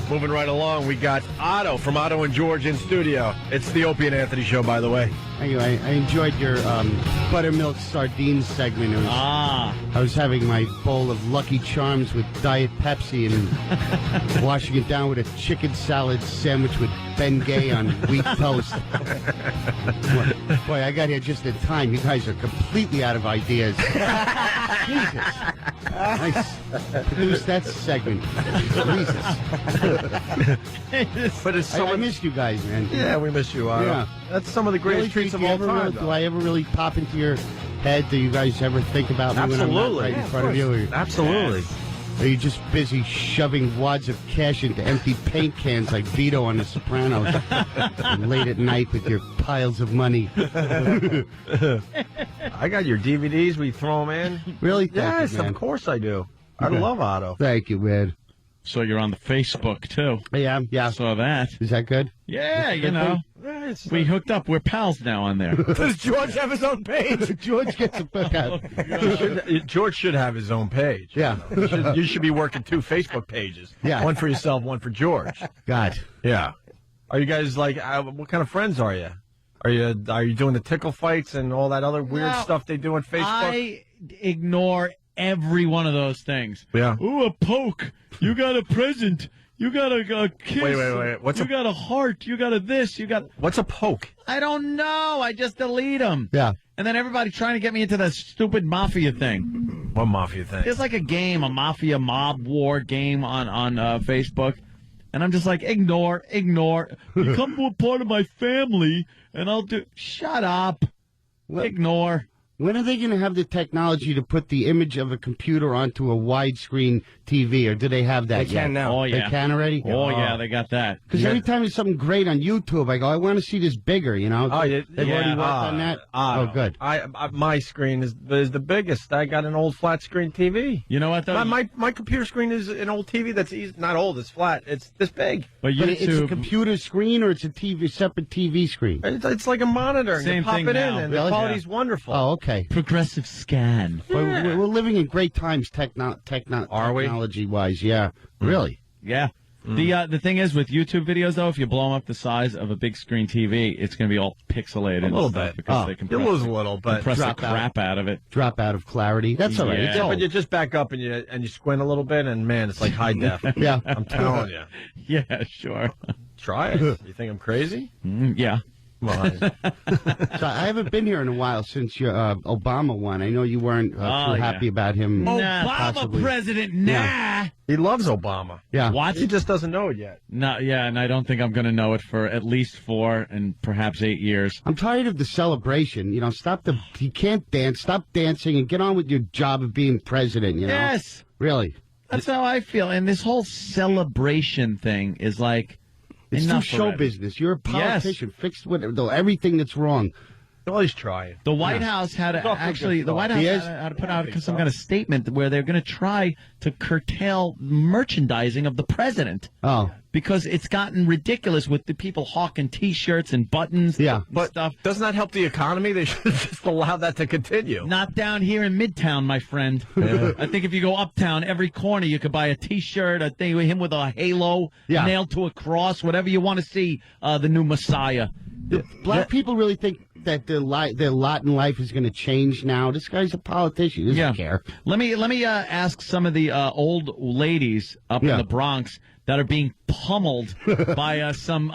Moving right along, we got Otto from Otto and George in studio. It's the Opie and Anthony Show, by the way. Anyway, I enjoyed your buttermilk sardines segment. I was having my bowl of Lucky Charms with Diet Pepsi and washing it down with a chicken salad sandwich with Ben Gay on wheat toast. Boy, I got here just in time. You guys are completely out of ideas. Jesus. Nice. Produce that segment. Jesus. But it's so I missed you guys, man. Yeah, we miss you, Otto. Yeah. That's some of the greatest treats of all time. Do I ever really pop into your head? Do you guys ever think about me when I'm not right in front of you? Absolutely. Or are you just busy shoving wads of cash into empty paint cans like Vito on The Sopranos late at night with your piles of money? I got your DVDs. We throw them in. Really? Yes, man. of course I do. I love Otto. Thank you, man. So you're on the Facebook, too. Yeah. Saw that. Is that good? Yeah, you know. We hooked up. We're pals now on there. Does George have his own page? George gets a book out. George should have his own page. Yeah. You should be working 2 Facebook pages. Yeah. One for yourself, one for George. God. Yeah. Are you guys like, what kind of friends are you? Are you doing the tickle fights and all that other weird stuff they do on Facebook? I ignore every one of those things. Yeah. Ooh, a poke. You got a present. You got a kiss. Wait. You got a heart. You got a this. You got... What's a poke? I don't know. I just delete them. Yeah. And then everybody trying to get me into that stupid mafia thing. What mafia thing? It's like a game, a mafia mob war game on Facebook. And I'm just like, ignore. Become more part of my family, and I'll do... Shut up. Ignore. When are they going to have the technology to put the image of a computer onto a widescreen TV, or do they have that They yet? can now. Oh, yeah. They can already? Oh, yeah, they got that. Because every time there's something great on YouTube, I go, I want to see this bigger, you know? Oh, They've already worked on that? Good. My screen is the biggest. I got an old flat screen TV. You know what, though? My computer screen is an old TV that's not old, it's flat. It's this big. But But it's a computer screen, or it's a separate TV screen? It's like a monitor. And Same you pop thing it now. in, and Really? the quality's wonderful. Oh, okay. progressive scan. Well, we're living in great times technology-wise, yeah. Really? Yeah. The thing is, with YouTube videos, though, if you blow them up the size of a big screen TV, it's going to be all pixelated. A little bit. Because they You lose a little, but compress the drop out. crap out of it. Drop out of clarity. That's all right. Yeah. It's Yeah, old. but you just back up and you squint a little bit, and man, it's like high def. Yeah. I'm telling you. Yeah, sure. Try it. You think I'm crazy? Yeah. Come on. So I haven't been here in a while since your Obama won. I know you weren't too happy about him. Obama possibly. president, nah. Yeah. He loves Obama. Yeah. What? He just doesn't know it yet. No, yeah, and I don't think I'm going to know it for at least 4 and perhaps 8 years. I'm tired of the celebration. You know, he can't dance. Stop dancing and get on with your job of being president, you know? Yes. Really. That's how I feel. And this whole celebration thing is like, It's enough too show already. business. You're a politician. Fix everything that's wrong. Always try. The White House had to had to put out some kind of statement where they're going to try to curtail merchandising of the president. Oh. Because it's gotten ridiculous with the people hawking T-shirts and buttons and stuff. Doesn't that help the economy? They should just allow that to continue. Not down here in Midtown, my friend. I think if you go uptown, every corner you could buy a T-shirt, a thing with him with a halo nailed to a cross, whatever you want to see, the new Messiah. Black people really think that their lot in life is going to change now. This guy's a politician. He doesn't care. Let me ask some of the old ladies up in the Bronx that are being pummeled by some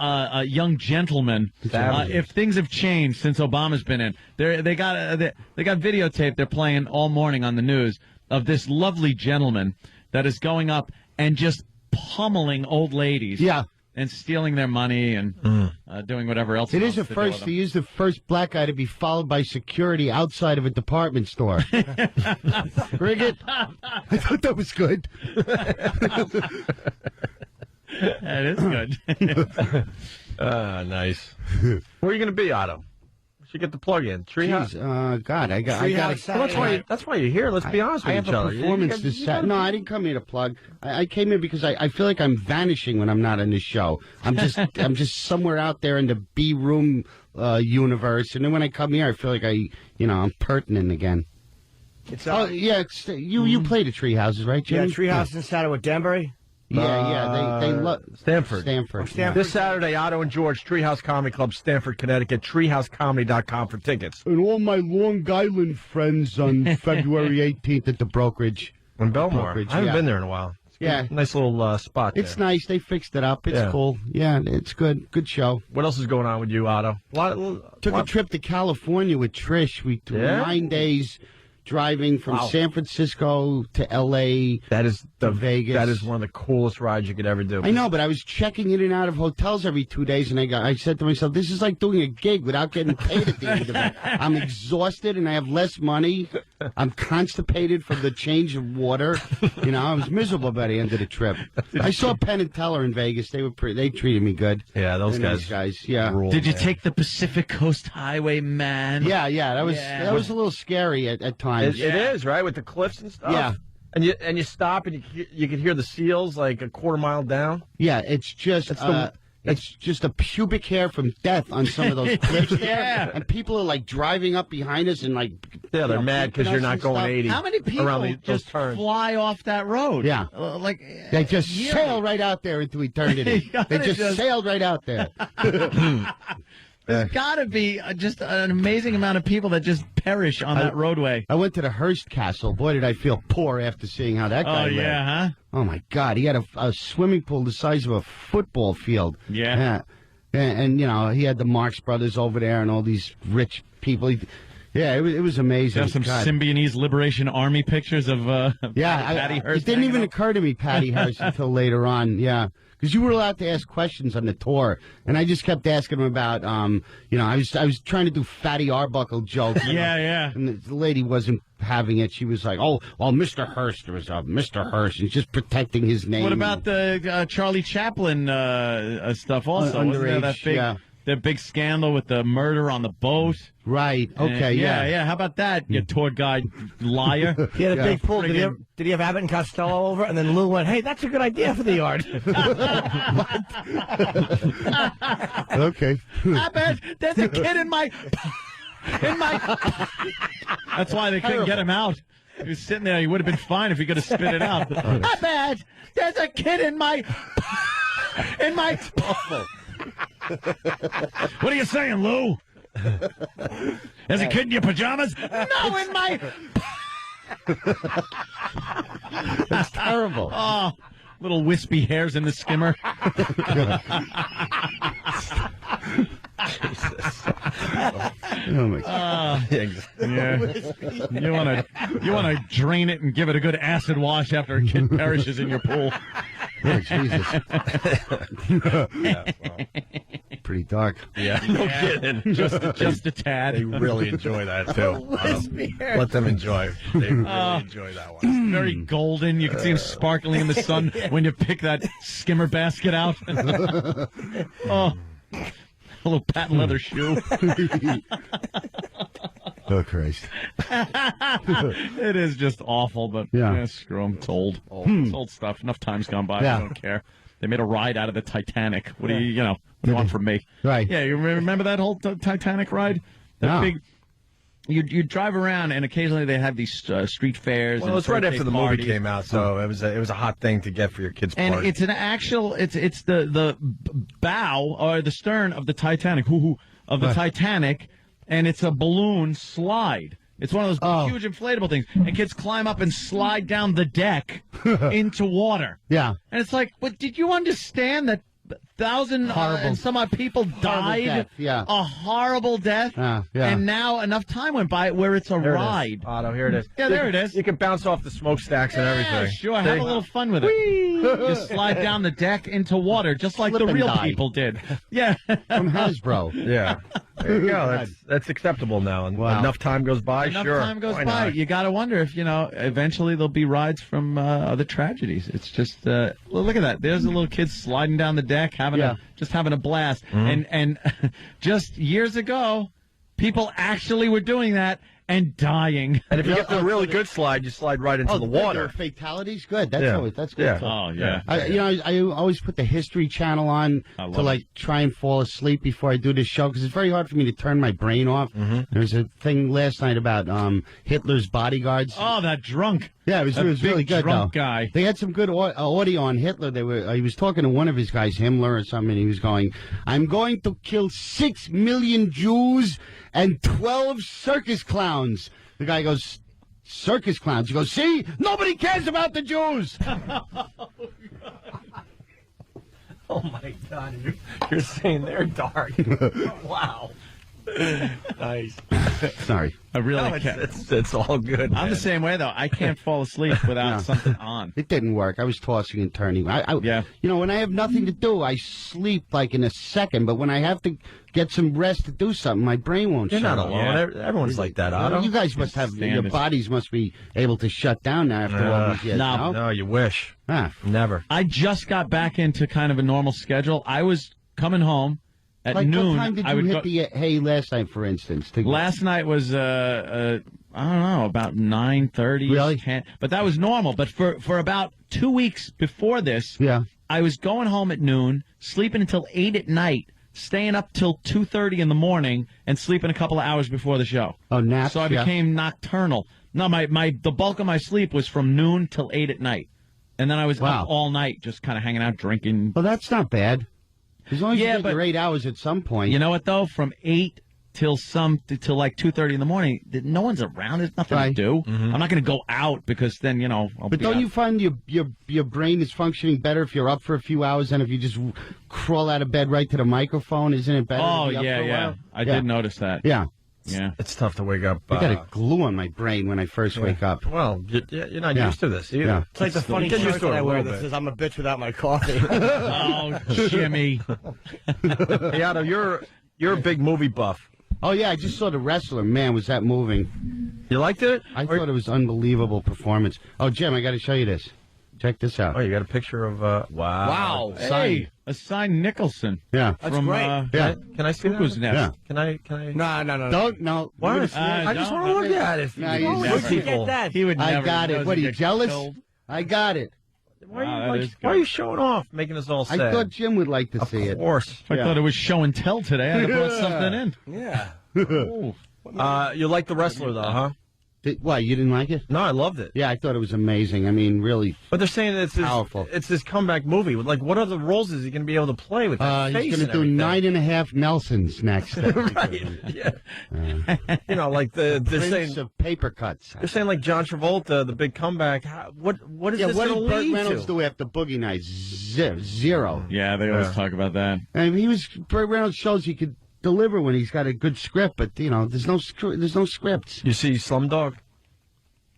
young gentlemen. If things have changed since Obama's been in, they got videotape they're playing all morning on the news of this lovely gentleman that is going up and just pummeling old ladies. Yeah. And stealing their money and doing whatever else. He is the first black guy to be followed by security outside of a department store. Bring it. I thought that was good. That is good. Nice. Where are you going to be, Otto? Should get the plug in. Treehouse. God, I got. Well, that's why you're here. Let's be honest with each other. I have a performance this Saturday. No, I didn't come here to plug. I came here because I feel like I'm vanishing when I'm not on this show. I'm just somewhere out there in the B room universe, and then when I come here, I feel like I'm pertinent again. It's you played at Treehouses, right, Jimmy? Yeah, Treehouse inside of Denver. Yeah, they love Stanford. Stanford. This Saturday, Otto and George, Treehouse Comedy Club, Stanford, Connecticut. TreehouseComedy.com for tickets. And all my Long Island friends on February 18th at the brokerage. In Belmore. I haven't been there in a while. Nice little spot there. It's nice. They fixed it up. It's cool. Yeah, it's good. Good show. What else is going on with you, Otto? Took a trip to California with Trish. We took 9 days driving from San Francisco to L.A. to Vegas. That is one of the coolest rides you could ever do. I know, but I was checking in and out of hotels every 2 days, and I said to myself, this is like doing a gig without getting paid at the end of it. I'm exhausted, and I have less money. I'm constipated from the change of water. I was miserable by the end of the trip. I saw Penn and Teller in Vegas. They treated me good. Yeah, those guys. Yeah. Did you take the Pacific Coast Highway, man? Yeah. That was a little scary at times. It is, right, with the cliffs and stuff. Yeah. And you stop and you can hear the seals like a quarter mile down. Yeah, it's just it's just a pubic hair from death on some of those cliffs there. And people are like driving up behind us and like they're mad because you're not going 80. How many people just fly off that road? Yeah, they just sail right out there into eternity. They just sailed right out there. There's got to be just an amazing amount of people that just perish on that roadway. I went to the Hearst Castle. Boy, did I feel poor after seeing how that guy lived. Huh? Oh, my God. He had a swimming pool the size of a football field. Yeah. And he had the Marx Brothers over there and all these rich people. It was amazing. There's some Symbionese Liberation Army pictures of Patty Hearst. It didn't even occur to me, Patty Hearst, until later on. Yeah. Because you were allowed to ask questions on the tour, and I just kept asking him about, I was trying to do Fatty Arbuckle jokes. Yeah. And the lady wasn't having it. She was like, "Oh, Mr. Hearst, there was Mr. Hearst." He's just protecting his name. What about the Charlie Chaplin stuff? Also, wasn't there that big scandal with the murder on the boat? Right. Okay. Yeah. How about that, you tour guide liar? He had a big pool. Did he have Abbott and Costello over? And then Lou went, "Hey, that's a good idea for the yard." Okay. Abbott, there's a kid in my. That's why they couldn't get him out. He was sitting there. He would have been fine if he could have spit it out. Abbott, there's a kid in my. What are you saying, Lou? There's a kid in your pajamas? No, in my... That's terrible. Oh, little wispy hairs in the skimmer. Jesus. Oh my God. Yeah. You want to drain it and give it a good acid wash after a kid perishes in your pool. Oh, Jesus. Pretty dark. Yeah, no kidding. Just a tad. They really enjoy that too. Let them enjoy. They really enjoy that one. It's very golden. You can see them sparkling in the sun when you pick that skimmer basket out. Oh, a little patent leather shoe. Oh, Christ. It is just awful, but screw them. It's old. It's old stuff. Enough time's gone by. I don't care. They made a ride out of the Titanic. What do you want from me? Right. Yeah, you remember that whole Titanic ride? That big... You drive around, and occasionally they have these street fairs. Well, it's right after the movie came out, so it was a hot thing to get for your kids' party. And it's an actual, it's the bow or the stern of the Titanic, Titanic, and it's a balloon slide. It's one of those huge inflatable things, and kids climb up and slide down the deck into water. Yeah, and it's like, but did you understand that? 1,000 and some odd people died. Death, a horrible death. And now enough time went by where it's a ride. Otto, here it is. Yeah, there it is. You can bounce off the smokestacks and everything. Sure, have a little fun with it. Just slide down the deck into water, just like the real people did. Yeah, from Hasbro. Yeah, there you go. That's acceptable now. And enough time goes by. Enough time goes by. You got to wonder if eventually there'll be rides from other tragedies. It's just look at that. There's a little kid sliding down the deck, having a blast. And just years ago, people actually were doing that, and dying. And if you get the really good slide, you slide right into the water. Fatalities, good. That's good. Yeah. Oh, yeah. I always put the History Channel on to try and fall asleep before I do this show because it's very hard for me to turn my brain off. Mm-hmm. There was a thing last night about Hitler's bodyguards. Oh, that drunk. Yeah, it was really good. Drunk guy. They had some good audio on Hitler. He was talking to one of his guys, Himmler or something. And he was going, "I'm going to kill 6 million Jews and 12 circus clowns." The guy goes, "Circus clowns?" He goes, "See, nobody cares about the Jews." Oh my God! You're saying they're dark. Wow. Nice. Sorry. I really No, can't. it's all good. I'm the same way, though. I can't fall asleep without something on. It didn't work. I was tossing and turning. Yeah. You know, when I have nothing to do, I sleep like in a second. But when I have to get some rest to do something, my brain won't You're shut not off. alone. Yeah. Everyone's like that, Otto. You guys must have, your bodies must be able to shut down now after all these years. No, you wish. Ah. Never. I just got back into kind of a normal schedule. I was coming home at Like noon. what time did I you would hit go, the hay last night, for instance? Last night was I don't know, about 9:30. Really? 10, but that was normal. But for about 2 weeks before this, Yeah. I was going home at noon, sleeping until 8 at night, staying up till 2:30 in the morning, and sleeping a couple of hours before the show. Oh, naps. So I yeah. became nocturnal. No, the bulk of my sleep was from noon till 8 at night, and then I was Wow. up all night, just kind of hanging out, drinking. Well, that's not bad. As long as you get your 8 hours at some point. You know what though? From 8 till like 2:30 in the morning, no one's around. There's nothing to do. Mm-hmm. I'm not going to go out because then I'll But be don't out. you find your brain is functioning better if you're up for a few hours than if you just crawl out of bed right to the microphone? Isn't it better? Oh to be up for a yeah. while? I did notice that. Yeah. Yeah. It's tough to wake up. I got a glue on my brain when I first wake up. Well, you're not Yeah. used to this either. Yeah. It's like the funny Get used shirt to it that I a wear little that bit. says "I'm a bitch without my coffee." Oh, Jimmy. Hey, Otto, you're a big movie buff. Oh, yeah, I just saw The Wrestler. Man, was that moving. You liked it? I thought it was unbelievable performance. Oh, Jim, I got to show you this. Check this out. Oh, you got a picture of wow. Wow. Hey, a signed Nicholson. Yeah. That's from great. Yeah. Can I see Cuckoo's that? Nest. Yeah. Can I? No. Don't, no. Why? Look at this. I just don't. want to look at it. No, You you always never. look people. Get that. He would I never. got it. knows What, are he you gets jealous? killed. I got it. Why Wow, are that you, is why are good. you showing off, making us all I sad? thought Jim would like to see it. Of course. I thought it was show and tell today. I brought something in. Yeah. Ooh. You like The Wrestler, though, huh? Why, you didn't like it? No, I loved it. Yeah, I thought it was amazing. I mean, really. But they're saying it's Powerful. It's this comeback movie. Like, what other roles is he going to be able to play with that face? He's going to and do everything? 9.5 Nelsons next. Right. Yeah. You know, like they're Prince saying of paper cuts. they're saying like John Travolta, the big comeback. What is this what going did to Burt lead Reynolds to? do after Boogie Nights? Zero. Yeah, they always talk about that. And Burt Reynolds shows he could deliver when he's got a good script, but there's no scripts. You see Slumdog?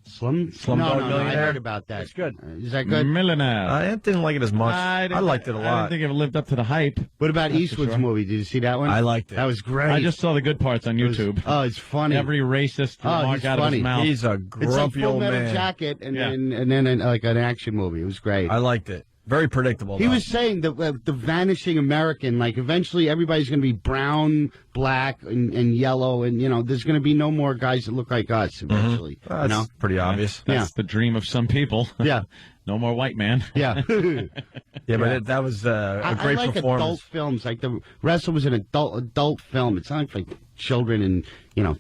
Slumdog Millionaire? I heard about that. It's good. Is that good? Millionaire. I didn't like it as much. I liked it a I lot. didn't think it lived up to the hype. What about That's for Eastwood's sure. movie? Did you see that one? I liked it. That was great. I just saw the good parts on YouTube. Oh, it's funny. Every racist remark he's out of funny. his mouth. He's a it's like grumpy Full old Metal man. Jacket and Yeah. then like an action movie. It was great. I liked it. Very predictable. He though. was saying that the vanishing American, like eventually everybody's going to be brown, black, and yellow, and there's going to be no more guys that look like us eventually. Well, that's pretty obvious. That's the dream of some people. Yeah, No more white man. yeah. Yeah, but that was a great I like performance. adult films. Like The Wrestler was an adult film. It's not like children and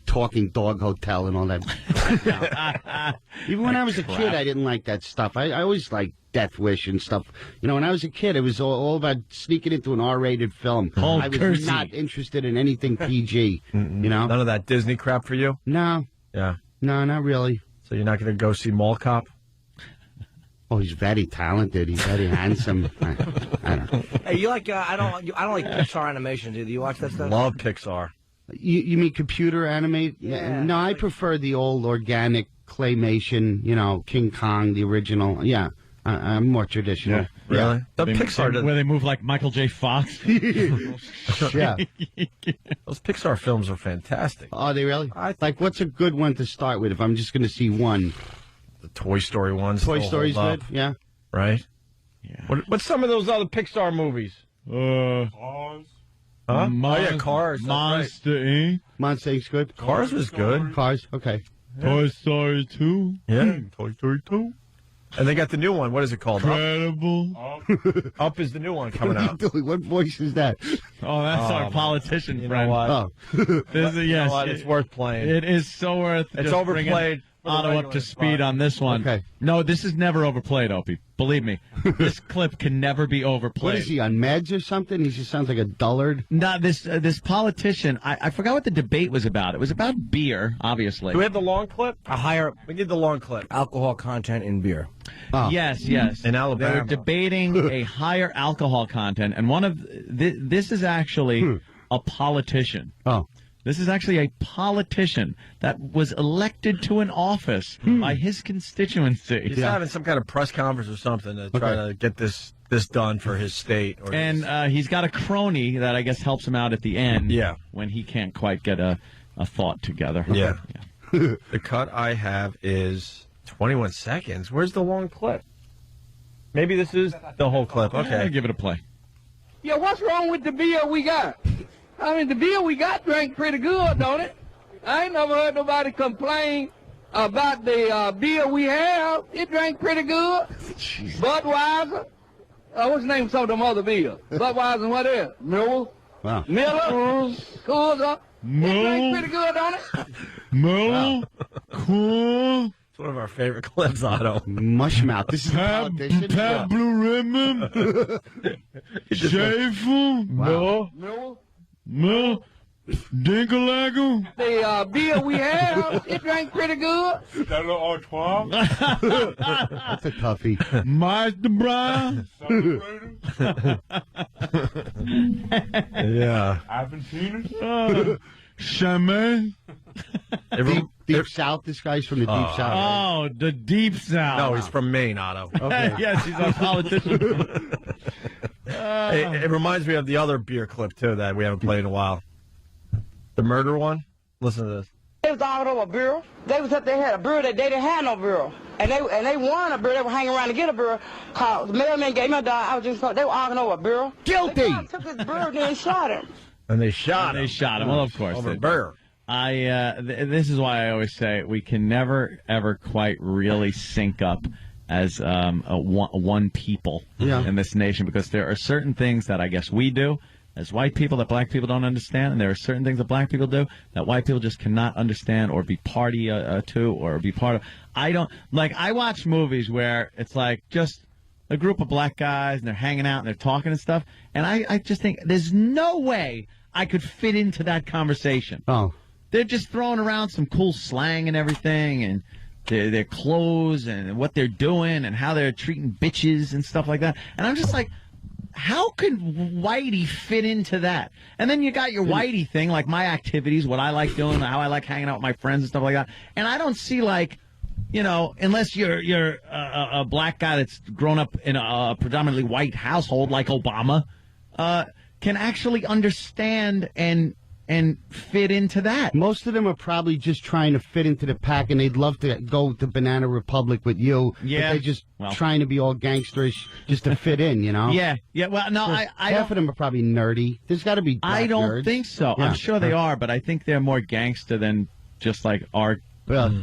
Talking Dog Hotel and all that. Even when I was a kid, I didn't like that stuff. I always liked Death Wish and stuff. When I was a kid, it was all about sneaking into an R-rated film. Oh, I was cursey. not interested in anything PG. None of that Disney crap for you? No, Yeah. no, not really. So you're not going to go see Mall Cop? Oh, he's very talented. He's very handsome. I don't know. Hey, you like? I don't like Pixar animation. Do you watch that stuff? Love Pixar. You mean computer animate? Yeah. No, I prefer the old organic claymation. King Kong, the original. Yeah, I'm more traditional. Really? The Pixar. Where they move like Michael J. Fox. Yeah. Those Pixar films are fantastic. Oh, they really? Like, what's a good one to start with if I'm just going to see one? The Toy Story ones. Toy still Story's hold good? up, Yeah. right? Yeah. What's some of those other Pixar movies? Huh? Oh, yeah, Cars. Monster Inc. Monster Inc.'s good. Cars was good. Cars, okay. Toy Story 2. Yeah, Toy Story 2. And they got the new one. What is it called? Incredible. Up is the new one coming out. What voice is that? Oh, that's our politician You friend. know what? Oh. This is, yes, It's worth playing. it is so worth. It's just overplayed. bringing Otto up to speed on this one. Okay. No, this is never overplayed, Opie. Believe me, this clip can never be overplayed. What is he, on meds or something? He just sounds like a dullard. No, this politician. I forgot what the debate was about. It was about beer, obviously. Do we have the long clip? A higher We need the long clip. alcohol content in beer. Oh. Yes. In Alabama. They were debating a higher alcohol content, and one of this is actually a politician. Oh. This is actually a politician that was elected to an office by his constituency. He's having some kind of press conference or something to try to get this done for his state. Or And he's got a crony that I guess helps him out at the end. Yeah. When he can't quite get a thought together. Yeah. The cut I have is 21 seconds. Where's the long clip? Maybe this is the whole clip. Okay. Give it a play. Yeah, what's wrong with the beer we got? I mean, the beer we got drank pretty good, don't it? I ain't never heard nobody complain about the beer we have. It drank pretty good. Budweiser. What's the name of some of them other beers? Budweiser and what else? Miller. Wow. Miller. Coors. It drank pretty good, don't it? Mo, cool. It's one of our favorite clips, Otto. Mushmouth. This is a politician. Pat Blue Ribbon. Schaefer. No. Miller. Mo, Dinkalaggle. The beer we have, it drank pretty good. Stella Artois. That's a toughie. Meister Brown. Yeah. Chimay. Deep South. This guy's from the Deep South. Oh, the Deep South. No, he's from Maine, Otto. Okay. Yes, he's a politician. It reminds me of the other beer clip, too, that we haven't played in a while. The murder one? Listen to this. They was arguing over a bureau. They was up there had a bureau that they didn't have no bureau. And they won a bureau. They were hanging around to get a bureau. The mailman gave me a dog. I was just they were arguing over a bureau. Guilty. They took his bureau and then shot him. And they shot him. They shot him. Well, of course. Over they did. beer. This is why I always say we can never, ever quite really sync up as one people in this nation, because there are certain things that I guess we do as white people that black people don't understand, and there are certain things that black people do that white people just cannot understand or be party to or be part of. I watch movies where it's like just a group of black guys and they're hanging out and they're talking and stuff, and I just think there's no way I could fit into that conversation. Oh. They're just throwing around some cool slang and everything, and their clothes and what they're doing and how they're treating bitches and stuff like that. And I'm just like, how could Whitey fit into that? And then you got your Whitey thing, like my activities, what I like doing, how I like hanging out with my friends and stuff like that. And I don't see, like, you know, unless you're a black guy that's grown up in a predominantly white household like Obama, can actually understand and fit into that. Most of them are probably just trying to fit into the pack, and they'd love to go to Banana Republic with you. Yeah. But they're just trying to be all gangsterish just to fit in, you know? Yeah. Well, no, So I half of them are probably nerdy. There's got to be black I don't nerds. think so. Yeah. I'm sure they are, but I think they're more gangster than just like our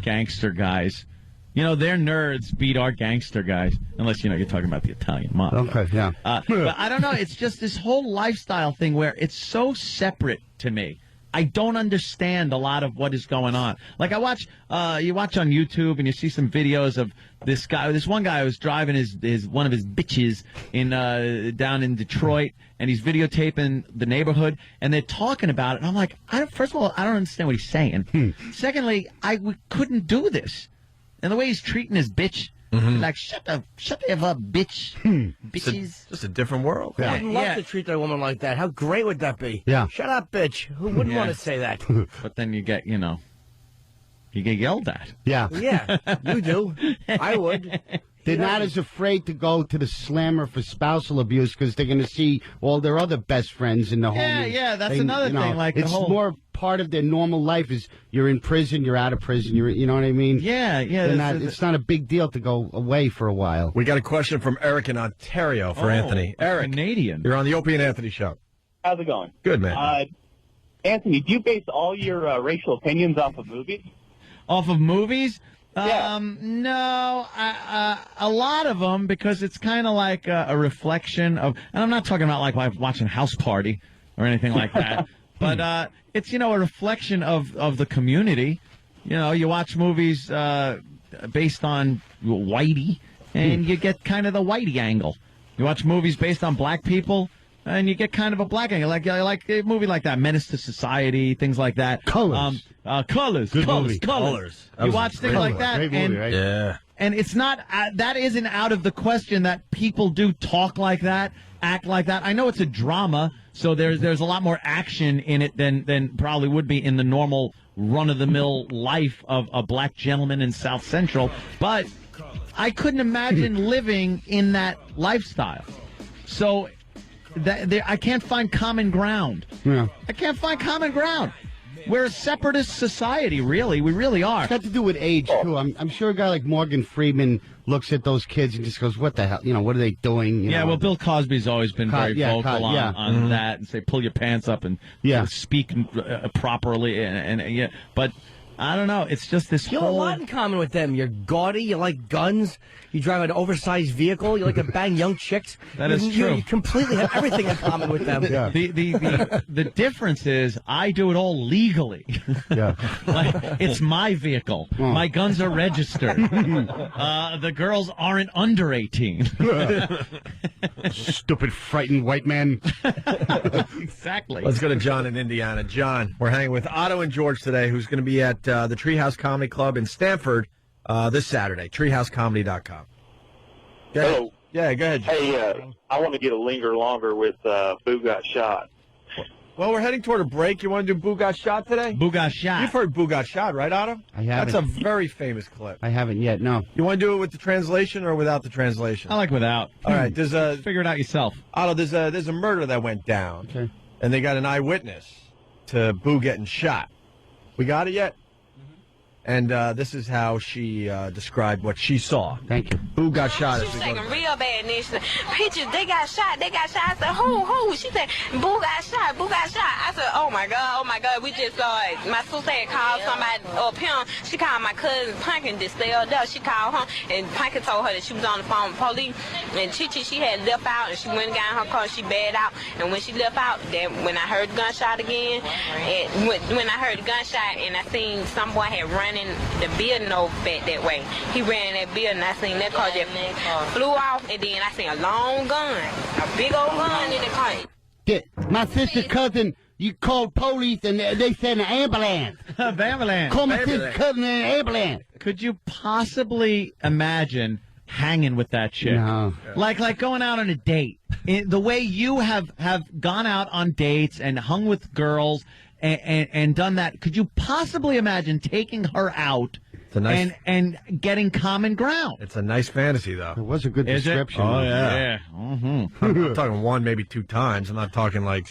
gangster guys. You know, their nerds beat our gangster guys, unless, you know, you're talking about the Italian mob. Okay, yeah. But I don't know. It's just this whole lifestyle thing where it's so separate to me. I don't understand a lot of what is going on. Like you watch on YouTube and you see some videos of this guy. This one guy was driving his one of his bitches in down in Detroit, and he's videotaping the neighborhood, and they're talking about it. And I'm like, first of all, I don't understand what he's saying. Secondly, we couldn't do this. And the way he's treating his bitch, like, shut the F up, bitch. Bitches. Just a different world. I would love to treat that woman like that. How great would that be? Yeah. Shut up, bitch. Who wouldn't want to say that? But then you get yelled at. Yeah. Yeah, you do. I would. They're not as afraid to go to the slammer for spousal abuse because they're going to see all their other best friends in the home. Yeah, that's another thing. Like, it's more part of their normal life is you're in prison, you're out of prison, you know what I mean? Yeah. It's not a big deal to go away for a while. We got a question from Eric in Ontario for Anthony. Eric, Canadian. You're on the Opie and Anthony Show. How's it going? Good, man. Anthony, do you base all your racial opinions off of movies? Off of movies? Yeah. No, a lot of them, because it's kind of like a reflection of, and I'm not talking about like watching House Party or anything like that, but it's, a reflection of the community. You watch movies based on whitey, and you get kind of the whitey angle. You watch movies based on black people, and you get kind of a black angle, like a movie like that, Menace to Society, things like that. Colors. Colors. You watch things like that, Great movie, right? Yeah. and it's not that isn't out of the question that people do talk like that, act like that. I know it's a drama, so there's a lot more action in it than probably would be in the normal run-of-the-mill life of a black gentleman in South Central, but I couldn't imagine living in that lifestyle. So I can't find common ground. Yeah. I can't find common ground. We're a separatist society, really. We really are. It's got to do with age, too. I'm sure a guy like Morgan Freeman looks at those kids and just goes, what the hell? What are they doing? You know? Well, Bill Cosby's always been very vocal on that and say, pull your pants up and speak properly. And but I don't know. It's just this You have a lot in common with them. You're gaudy. You like guns. You drive an oversized vehicle. You like to bang young chicks. That is true. You completely have everything in common with them. Yeah. The difference is I do it all legally. Yeah. Like, it's my vehicle. My guns are registered. The girls aren't under 18. Stupid, frightened white man. Exactly. Let's go to John in Indiana. John, we're hanging with Otto and George today, who's going to be at the Treehouse Comedy Club in Stamford this Saturday. TreeHouseComedy.com. Hello. Yeah, go ahead. Hey, I want to get a linger longer with Boo Got Shot. Well, we're heading toward a break. You want to do Boo Got Shot today? Boo Got Shot. You've heard Boo Got Shot, right, Otto? I haven't. That's a very famous clip. I haven't yet, no. You want to do it with the translation or without the translation? I like without. All right, there's a Figure it out yourself. Otto. There's a murder that went down, Okay. and they got an eyewitness to Boo getting shot. We got it yet? And this is how she described what she saw. Thank you. Boo got shot. She was taking real bad news. Pictures, they got shot. I said, who? She said, Boo got shot. I said, oh my God, we just saw it. My sister had called somebody up here. She called my cousin Punkin just stay up there. She called her, and Punkin told her that she was on the phone with police. And Chichi, she had left out, and she went and got in her car, she bailed out. And when she left out, then when I heard the gunshot again, and when I heard the gunshot, and I seen some boy had run in the building over back that way. He ran in that building, I seen that car just flew off, and then I seen a long gun, a big old gun in the car. Yeah, my sister's cousin, you called police and they sent an ambulance. Ambulance. Call my sister's cousin an ambulance. Could you possibly imagine hanging with that chick? No. Like going out on a date. The way you have gone out on dates and hung with girls and done that, could you possibly imagine taking her out and getting common ground? It's a nice fantasy, though. It was a good description. Oh, yeah. Mm-hmm. I'm talking one, maybe two times. I'm not talking like,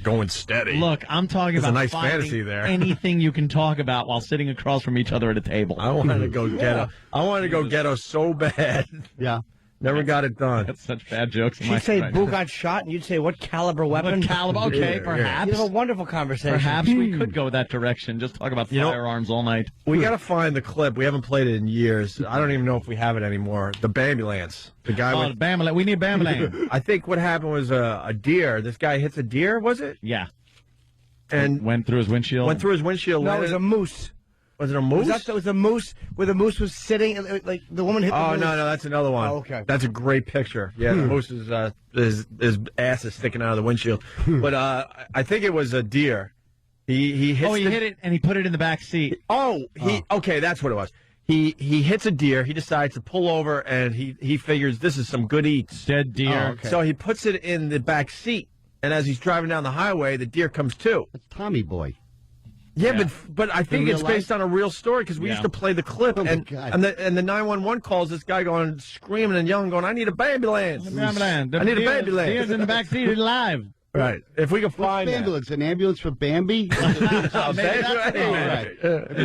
going steady. Look, I'm talking There's about a nice finding fantasy there. anything you can talk about while sitting across from each other at a table. I wanted to go ghetto. I wanted to go ghetto so bad. Yeah. Never got it done. That's such bad jokes. She'd say Boo got shot, and you'd say, what caliber weapon? What caliber? Okay, Yeah, perhaps. You have a wonderful conversation. Perhaps we could go that direction. Just talk about firearms all night. We got to find the clip. We haven't played it in years. I don't even know if we have it anymore. The Bambulance. The guy The Bambiland. We need Bambiland. I think what happened was a deer. This guy hits a deer, was it? Yeah. And went through his windshield. went through his windshield. No, it was a moose. Was it a moose? Was that was a moose where the moose was sitting, like the woman hit the moose? Oh, no, that's another one. Oh, okay. That's a great picture. Yeah, the moose is his ass is sticking out of the windshield. But I think it was a deer. He hits he hit it and he put it in the back seat. Okay, that's what it was. He hits a deer. He decides to pull over, and he figures this is some good eats. Dead deer. Oh, okay. So he puts it in the back seat, and as he's driving down the highway, the deer comes to. That's Tommy Boy. Yeah, but I think it's based on a real story because we used to play the clip, and the 911 calls this guy going screaming and yelling, going, "I need a ambulance! Bambiland. I need a ambulance!" Deer's in the back seat. He's alive. Right. If we can What's find ambulance? An ambulance for Bambi? Maybe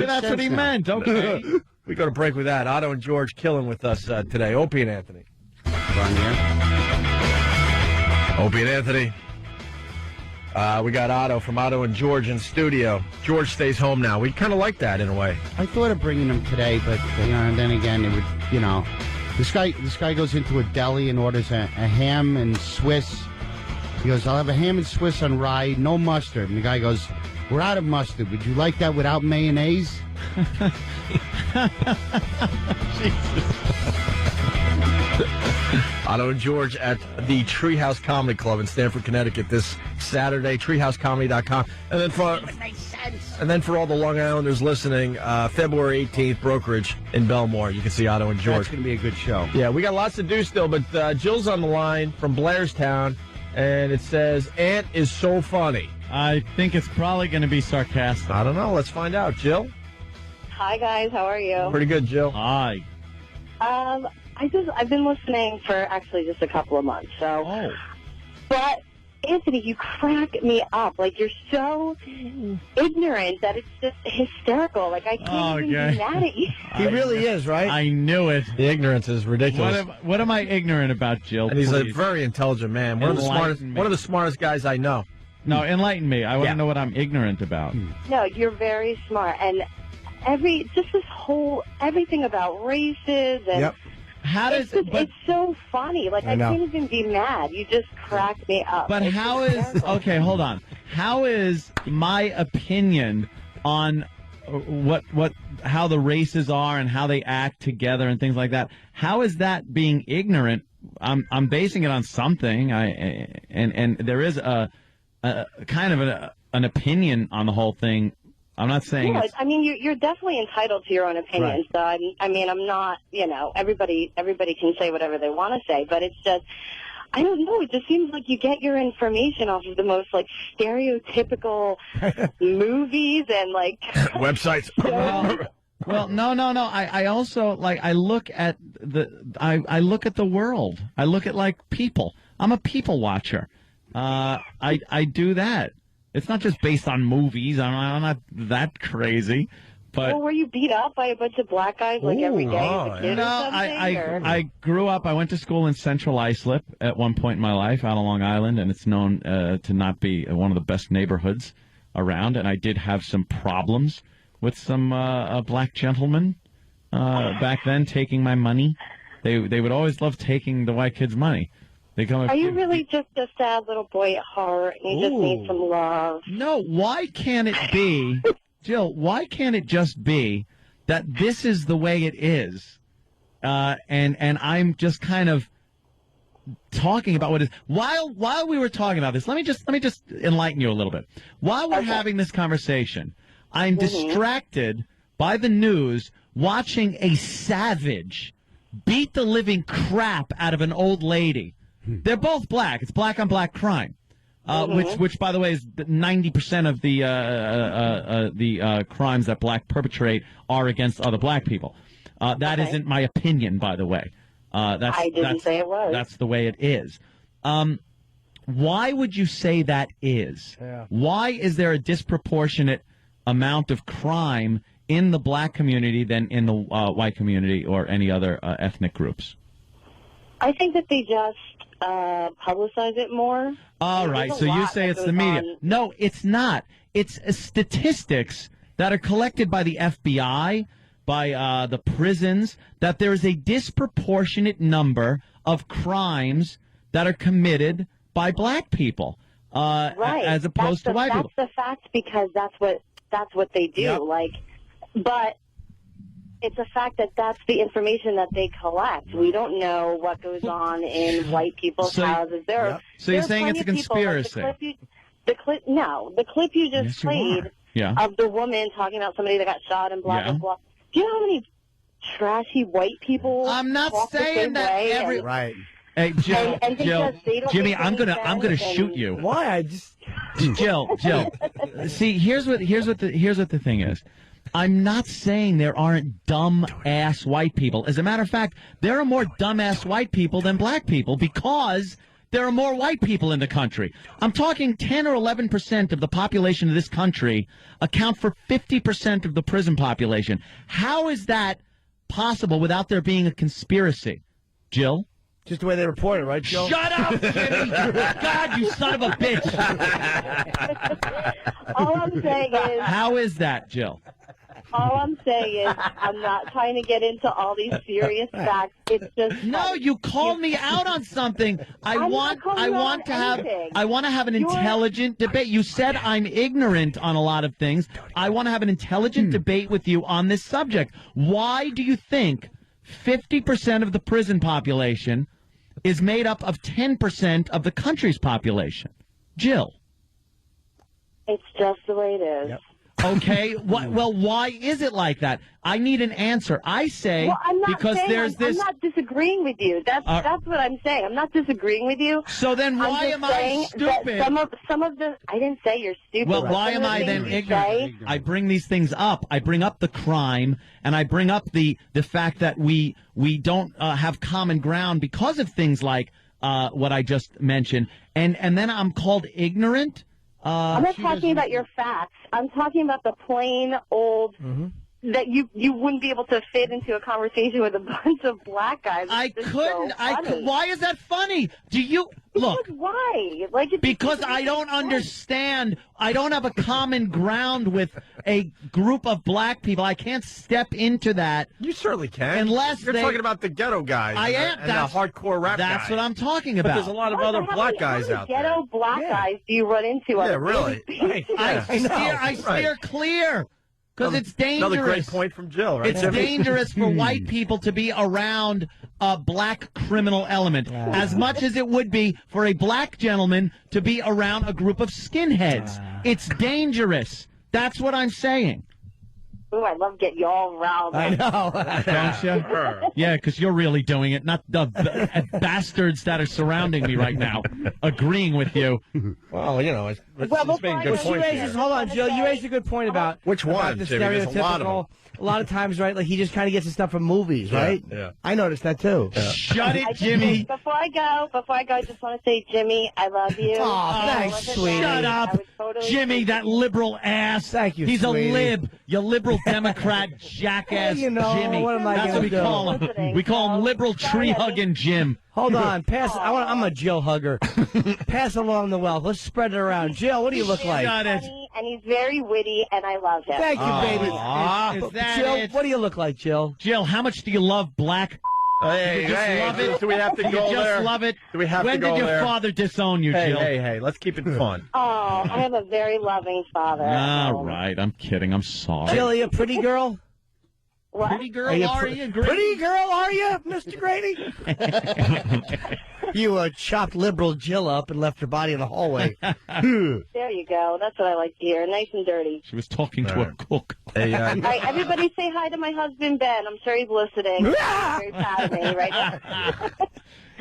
that's what he meant. Okay. We go to break with that. Otto and George killing with us today. Opie and Anthony. On there. Opie and Anthony. We got Otto from Otto and George in studio. George stays home now. We kind of like that in a way. I thought of bringing him today, but and then again, it would, this guy goes into a deli and orders a ham and Swiss. He goes, I'll have a ham and Swiss on rye, no mustard. And the guy goes, we're out of mustard. Would you like that without mayonnaise? Otto and George at the Treehouse Comedy Club in Stamford, Connecticut this Saturday. TreeHouseComedy.com. And then for all the Long Islanders listening, February 18th, Brokerage in Belmore. You can see Otto and George. That's going to be a good show. Yeah, we got lots to do still, but Jill's on the line from Blairstown, and it says, Aunt is so funny. I think it's probably going to be sarcastic. I don't know. Let's find out. Jill? Hi, guys. How are you? Pretty good, Jill. Hi. I've been listening for actually just a couple of months. So, but Anthony, you crack me up. Like, you're so ignorant that it's just hysterical. Like, I can't even be mad at you. He really is, right? I knew it. The ignorance is ridiculous. What am I ignorant about, Jill? And he's a very intelligent man. One of the smartest guys I know. No, enlighten me. I want to know what I'm ignorant about. No, you're very smart. And everything about races and it's so funny. Like, I can't even be mad. You just crack me up. But okay, hold on. How is my opinion on how the races are and how they act together and things like that, how is that being ignorant? I'm basing it on something. And there is a kind of an opinion on the whole thing. I'm not saying. Yeah, I mean, you're definitely entitled to your own opinion. Right. So I'm not. Everybody can say whatever they want to say, but it's just, I don't know. It just seems like you get your information off of the most stereotypical movies and websites. Well, no. I also I look at the world. I look at people. I'm a people watcher. I do that. It's not just based on movies. I'm not that crazy. But were you beat up by a bunch of black guys every day as a kid or something? I grew up. I went to school in Central Islip at one point in my life, out on Long Island, and it's known to not be one of the best neighborhoods around. And I did have some problems with some black gentlemen back then taking my money. They would always love taking the white kids' money. Are you really just a sad little boy at heart and you just need some love? No, why can't it be, Jill, why can't it just be that this is the way it is? And I'm just kind of talking about what it is. While we were talking about this, let me just enlighten you a little bit. While we're having this conversation, I'm distracted by the news watching a savage beat the living crap out of an old lady. They're both black. It's black on black crime, which by the way is 90% of the crimes that black perpetrate are against other black people. That isn't my opinion, by the way. I didn't say it was. That's the way it is. Why would you say that is? Yeah. Why is there a disproportionate amount of crime in the black community than in the white community or any other ethnic groups? I think that they just publicize it more. All right, so you say it's the media. No, it's not. It's statistics that are collected by the FBI, by the prisons, that there is a disproportionate number of crimes that are committed by black people, as opposed to white people. That's the fact, because that's what they do. Yep. But it's a fact that that's the information that they collect. We don't know what goes on in white people's houses. So you're saying it's a conspiracy? The clip you just played of the woman talking about somebody that got shot and blah, blah, blah. Do you know how many trashy white people I'm not saying that Right. Hey, Jill, Jimmy, I'm gonna shoot you. Why? Jill. See, here's what the thing is. I'm not saying there aren't dumb-ass white people. As a matter of fact, there are more dumb-ass white people than black people because there are more white people in the country. I'm talking 10 or 11% of the population of this country account for 50% of the prison population. How is that possible without there being a conspiracy? Jill? Just the way they report it, right, Joe? Shut up, Jimmy! God, you son of a bitch! All I'm saying is... How is that, Jill? All I'm saying is I'm not trying to get into all these serious facts. It's just... No, you called me out on something. I want to have an intelligent debate. You said I'm ignorant on a lot of things. I want to have an intelligent debate with you on this subject. Why do you think 50% of the prison population is made up of 10% of the country's population? Jill. It's just the way it is. Yep. Okay. Well, why is it like that? I need an answer. I say because there's this. I'm not disagreeing with you. That's what I'm saying. I'm not disagreeing with you. So then why am I stupid? Some of the I didn't say you're stupid. Well, why am I then ignorant? I bring these things up. I bring up the crime, and I bring up the fact that we don't have common ground because of things like what I just mentioned, and then I'm called ignorant. I'm not talking about your facts. I'm talking about the plain old that you wouldn't be able to fit into a conversation with a bunch of black guys. I couldn't. Why is that funny? Do you look? Why? Because I don't understand. I don't have a common ground with a group of black people. I can't step into that. You certainly can. Unless you're talking about the ghetto guys. I am. And the hardcore rap That's guys. what I'm talking about. But there's a lot of other black guys out there. Ghetto black guys do you run into? Yeah, really. I steer clear. Because it's dangerous. Another great point from Jill, right? It's dangerous for white people to be around a black criminal element, as much as it would be for a black gentleman to be around a group of skinheads. It's dangerous. That's what I'm saying. Ooh, I love getting you all riled up. I know. Don't you? Yeah, because you're really doing it, not the bastards that are surrounding me right now, agreeing with you. Well, you know, it's making good points. Hold on, Jill. You raised a good point about which one? The Jimmy, there's stereotypical. A lot of times, right? Like he just kind of gets his stuff from movies, right? Yeah. I noticed that too. Yeah. Shut it, Jimmy. Before I go, I just want to say, Jimmy, I love you. Oh, thanks, sweetie. Shut up, Jimmy, that liberal ass. Thank you, He's sweetie. a lib. You liberal Democrat jackass, Well, you know, Jimmy. what am I That's what we gonna call do? him. We call him liberal tree hugging Jim. Hold on, pass. I'm a Jill hugger. Pass along the wealth. Let's spread it around. Jill, what do you look like? Shut it. And he's very witty, and I love him. Thank you, baby. Is that Jill, it? what do you look like, Jill? Jill, how much do you love black? Hey, you just love it? Do we have to You go just there? love it? Do we have when to go did your there? father disown you, Jill? Hey, let's keep it fun. Oh, I have a very loving father. All right, I'm kidding. I'm sorry. Jill, are you a pretty girl? What? Pretty girl, Are you Grady? pretty girl, are you, Mr. Grady? You chopped liberal Jill up and left her body in the hallway. There you go. That's what I like to hear. Nice and dirty. She was talking to a cook. Hey, All right, everybody say hi to my husband, Ben. I'm sure he's listening. He's very proud of me right now.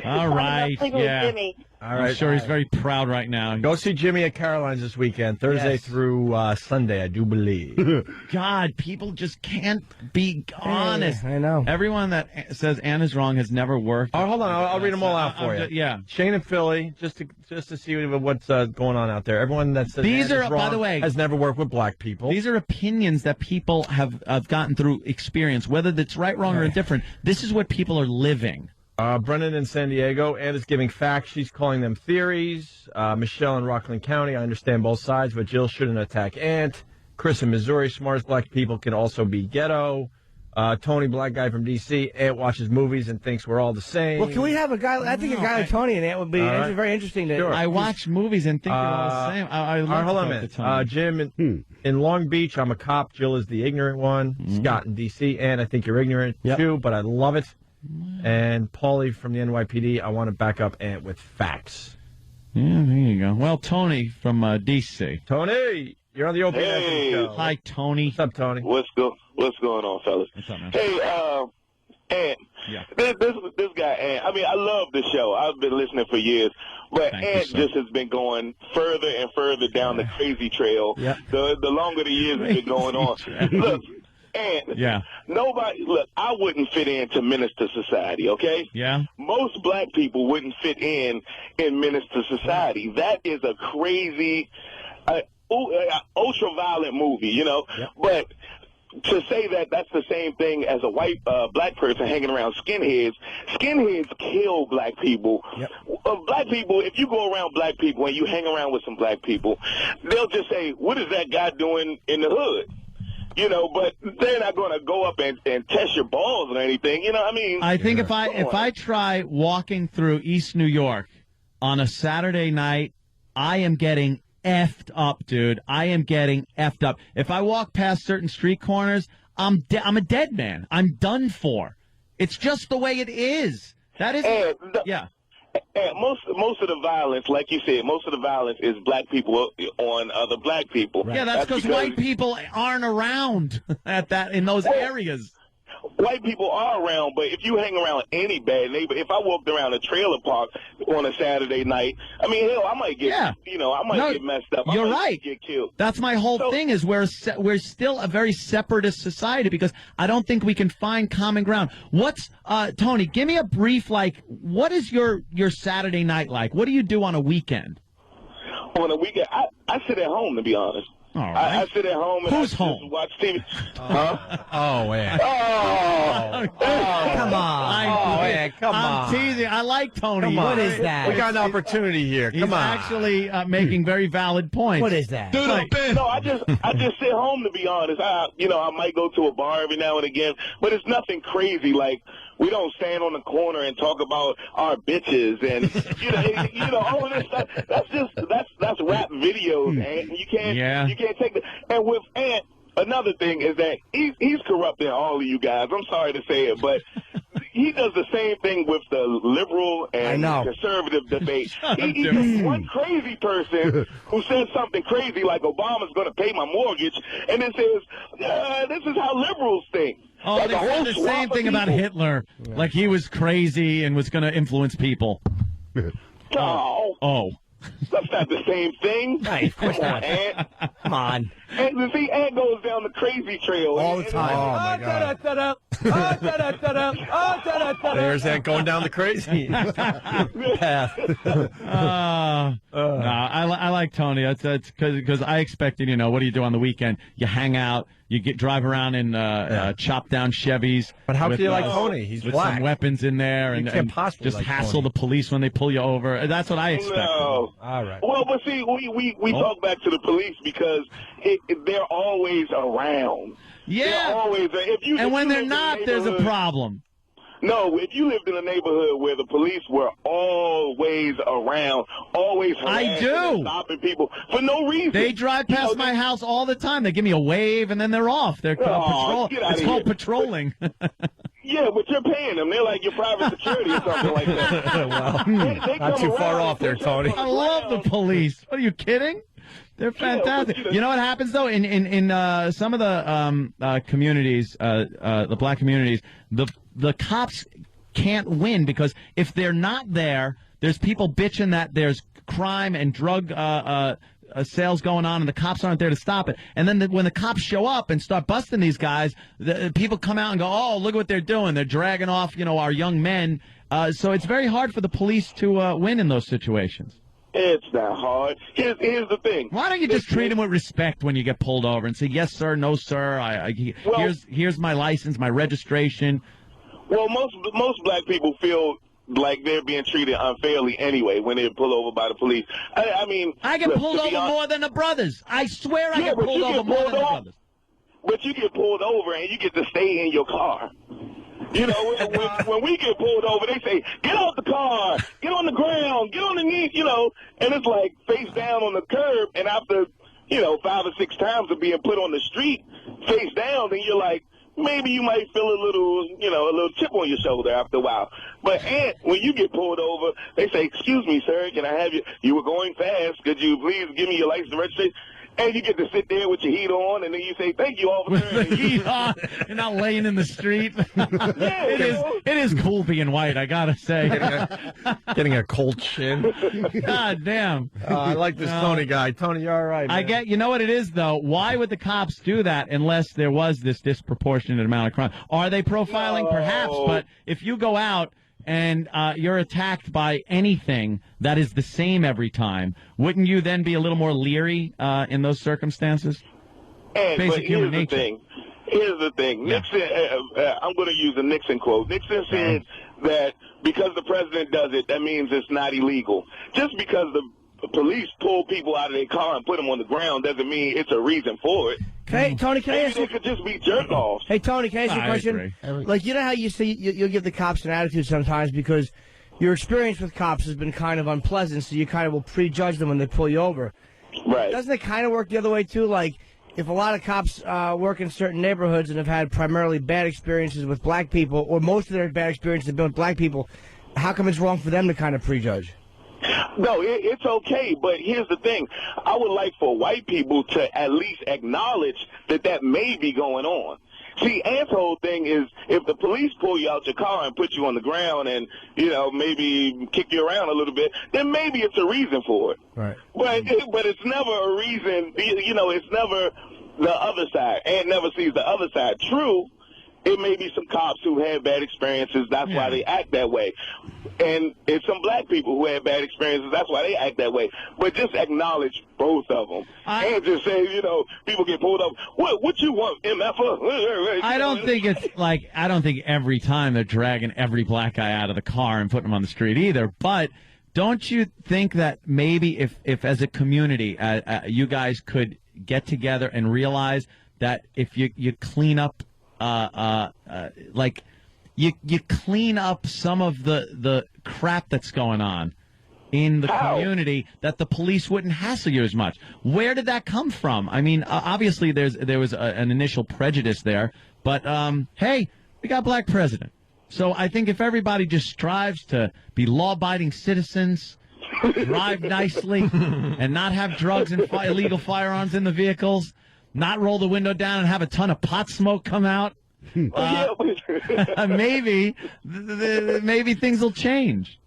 All right, Sleeping with yeah. Jimmy. all right. I'm sure he's very proud right now. Go see Jimmy at Caroline's this weekend, Thursday through Sunday, I do believe. God, people just can't be honest. I know. Everyone that says Anna's wrong has never worked. Oh, hold on, I'll read them all out for you. Yeah. Shane and Philly, just to see what's going on out there. Everyone that says These Anna's are, wrong by the way, has never worked with black people. These are opinions that people have gotten through experience, whether that's right, wrong, or indifferent. This is what people are living. Brennan in San Diego, Anna's giving facts. She's calling them theories. Michelle in Rockland County, I understand both sides, but Jill shouldn't attack Ant. Chris in Missouri, smart as black people can also be ghetto. Tony, black guy from D.C., Ant watches movies and thinks we're all the same. Well, can we have a guy? I think a guy like Tony and Ant would be very interesting. Sure. I watch movies and think they're all the same. I love all right, hold on a to minute. talk to Tony. Jim in Long Beach, I'm a cop. Jill is the ignorant one. Scott in D.C., and I think you're ignorant too, but I love it. And Paulie from the NYPD, I want to back up Ant with facts. Yeah, there you go. Well, Tony from D.C. Tony, you're on the Opie Anthony Show. Hi, Tony. What's up, Tony? What's going on, fellas? What's up, man? Hey, Ant. Yeah. This guy, Ant. I mean, I love the show. I've been listening for years, but Thank you, Ant sir. just has been going further and further down the crazy trail. Yeah. The longer the years have been going on. Look, Ant. Yeah. Nobody. Look, I wouldn't fit into Minister Society. Okay. Yeah. Most black people wouldn't fit in Minister Society. That is a crazy, ultra-violent movie, you know. Yep. But to say that that's the same thing as a white black person hanging around skinheads. Skinheads kill black people. Yep. Black people, if you go around black people and you hang around with some black people, they'll just say, what is that guy doing in the hood? You know, but they're not going to go up and test your balls or anything. You know what I mean? I think if I try walking through East New York on a Saturday night, I am getting effed up, dude. I am getting effed up. If I walk past certain street corners, I'm a dead man. I'm done for. It's just the way it is. That is, yeah. And most of the violence, like you said, most of the violence is black people on other black people. Right. Yeah, that's because white people aren't around in those areas. White people are around, but if you hang around any bad neighbor, if I walked around a trailer park on a Saturday night, I mean, hell, I might get, I might get messed up. You're I might right. Get killed. That's my whole thing is we're still a very separatist society because I don't think we can find common ground. What's, Tony, give me a brief, what is your Saturday night like? What do you do on a weekend? On a weekend, I sit at home, to be honest. All right. I sit at home and Who's I home? just watch TV. Oh, man. Come on. I'm teasing. I like Tony. Come on. What is that? We got an opportunity here. He's Come on. actually making very valid points. What is that? No, I just sit home, to be honest. I might go to a bar every now and again, but it's nothing crazy. Like, we don't stand on the corner and talk about our bitches and all of this stuff. That's rap videos, and you can't take it. And with Ant, another thing is that he's corrupting all of you guys. I'm sorry to say it, but he does the same thing with the liberal and conservative debate. He's one crazy person who says something crazy like Obama's going to pay my mortgage, and then says, this is how liberals think. Oh, like they said the same thing about Hitler, like he was crazy and was going to influence people. Oh. That's not the same thing. Right, of course not. Ant. Come on. And you see, Ant goes down the crazy trail. All the time. Oh, my God. There's Ant going down the crazy path. I like Tony. That's because I expected, what do you do on the weekend? You hang out. You drive around in chopped down Chevys. But how can you like Tony? He's with black. some weapons in there and just like hassle Tony. the police when they pull you over. That's what I expect. No. All right. Well, but see, we talk back to the police because they're always around. Yeah. They're always and when they're not, there's a problem. No, if you lived in a neighborhood where the police were always around, always harassing and stopping people for no reason. They drive past my house all the time. They give me a wave, and then they're off. They're It's called patrolling. Yeah, but you're paying them. They're like your private security or something like that. Well, they not too far off there, Tony. I love the police. What are you kidding? They're fantastic. You know what happens though in some of the communities, the black communities, the cops can't win because if they're not there, there's people bitching that there's crime and drug sales going on, and the cops aren't there to stop it. And then when the cops show up and start busting these guys, the people come out and go, "Oh, look at what they're doing! They're dragging off, our young men." So it's very hard for the police to win in those situations. It's not hard. Here's the thing. Why don't you just treat them with respect when you get pulled over and say, "Yes, sir. No, sir. Here's my license, my registration." Well, most black people feel like they're being treated unfairly anyway when they're pulled over by the police. I mean, I get pulled over more than the brothers. I swear I get pulled over more than the brothers. But you get pulled over and you get to stay in your car. When we get pulled over, they say, "Get out the car, get on the ground, get on the knees," and it's like face down on the curb. And after, 5 or 6 times of being put on the street face down, then you're like, maybe you might feel a little chip on your shoulder after a while. But when you get pulled over, they say, "Excuse me, sir, can I have you? You were going fast. Could you please give me your license and registration?" And you get to sit there with your heat on, and then you say, "Thank you, officer." With the heat on, you're not laying in the street. It is cool being white, I gotta say. Getting a cold shin. God damn. I like this Tony guy. Tony, you're all right, man. I get. You know what it is though? Why would the cops do that unless there was this disproportionate amount of crime? Are they profiling? Perhaps, but if you go out and you're attacked by anything that is the same every time, wouldn't you then be a little more leery in those circumstances? But here's the thing. Here's the thing. Nixon, I'm going to use a Nixon quote. Nixon said that because the president does it, that means it's not illegal. Just because the police pull people out of their car and put them on the ground doesn't mean it's a reason for it. Hey, Tony, can I ask you? They could just be jerk-offs. Hey, Tony, can I ask you a question? Like, you know how you say you'll give the cops an attitude sometimes because your experience with cops has been kind of unpleasant, so you kind of will prejudge them when they pull you over. Right. Doesn't it kind of work the other way, too? Like, if a lot of cops work in certain neighborhoods and have had primarily bad experiences with black people, or most of their bad experiences have been with black people, how come it's wrong for them to kind of prejudge? No, it's okay, but here's the thing. I would like for white people to at least acknowledge that may be going on. See, Ant's whole thing is if the police pull you out your car and put you on the ground and, maybe kick you around a little bit, then maybe it's a reason for it. Right. But it's never a reason, it's never the other side. Ant never sees the other side. True, it may be some cops who had bad experiences. That's why they act that way. And it's some black people who had bad experiences. That's why they act that way. But just acknowledge both of them. And just say, people get pulled up. What you want, MFer? I don't think it's like, I don't think every time they're dragging every black guy out of the car and putting him on the street either. But don't you think that maybe if as a community, you guys could get together and realize that if you clean up you clean up some of the crap that's going on in the community, that the police wouldn't hassle you as much. Where did that come from? I mean, obviously there was an initial prejudice there, but hey, we got a black president. So I think if everybody just strives to be law-abiding citizens, drive nicely, and not have drugs and illegal firearms in the vehicles, not roll the window down and have a ton of pot smoke come out, maybe things will change.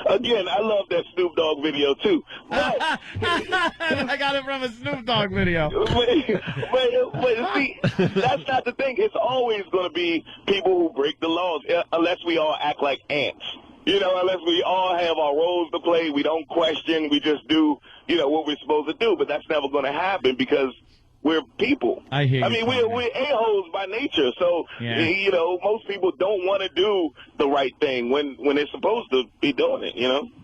Again, I love that Snoop Dogg video, too. But, I got it from a Snoop Dogg video. But see, that's not the thing. It's always going to be people who break the laws, unless we all act like ants. Unless we all have our roles to play, we don't question, we just do, what we're supposed to do. But that's never going to happen because we're people. I hear you. I mean, we're a-holes by nature, so, most people don't want to do the right thing when they're supposed to be doing it,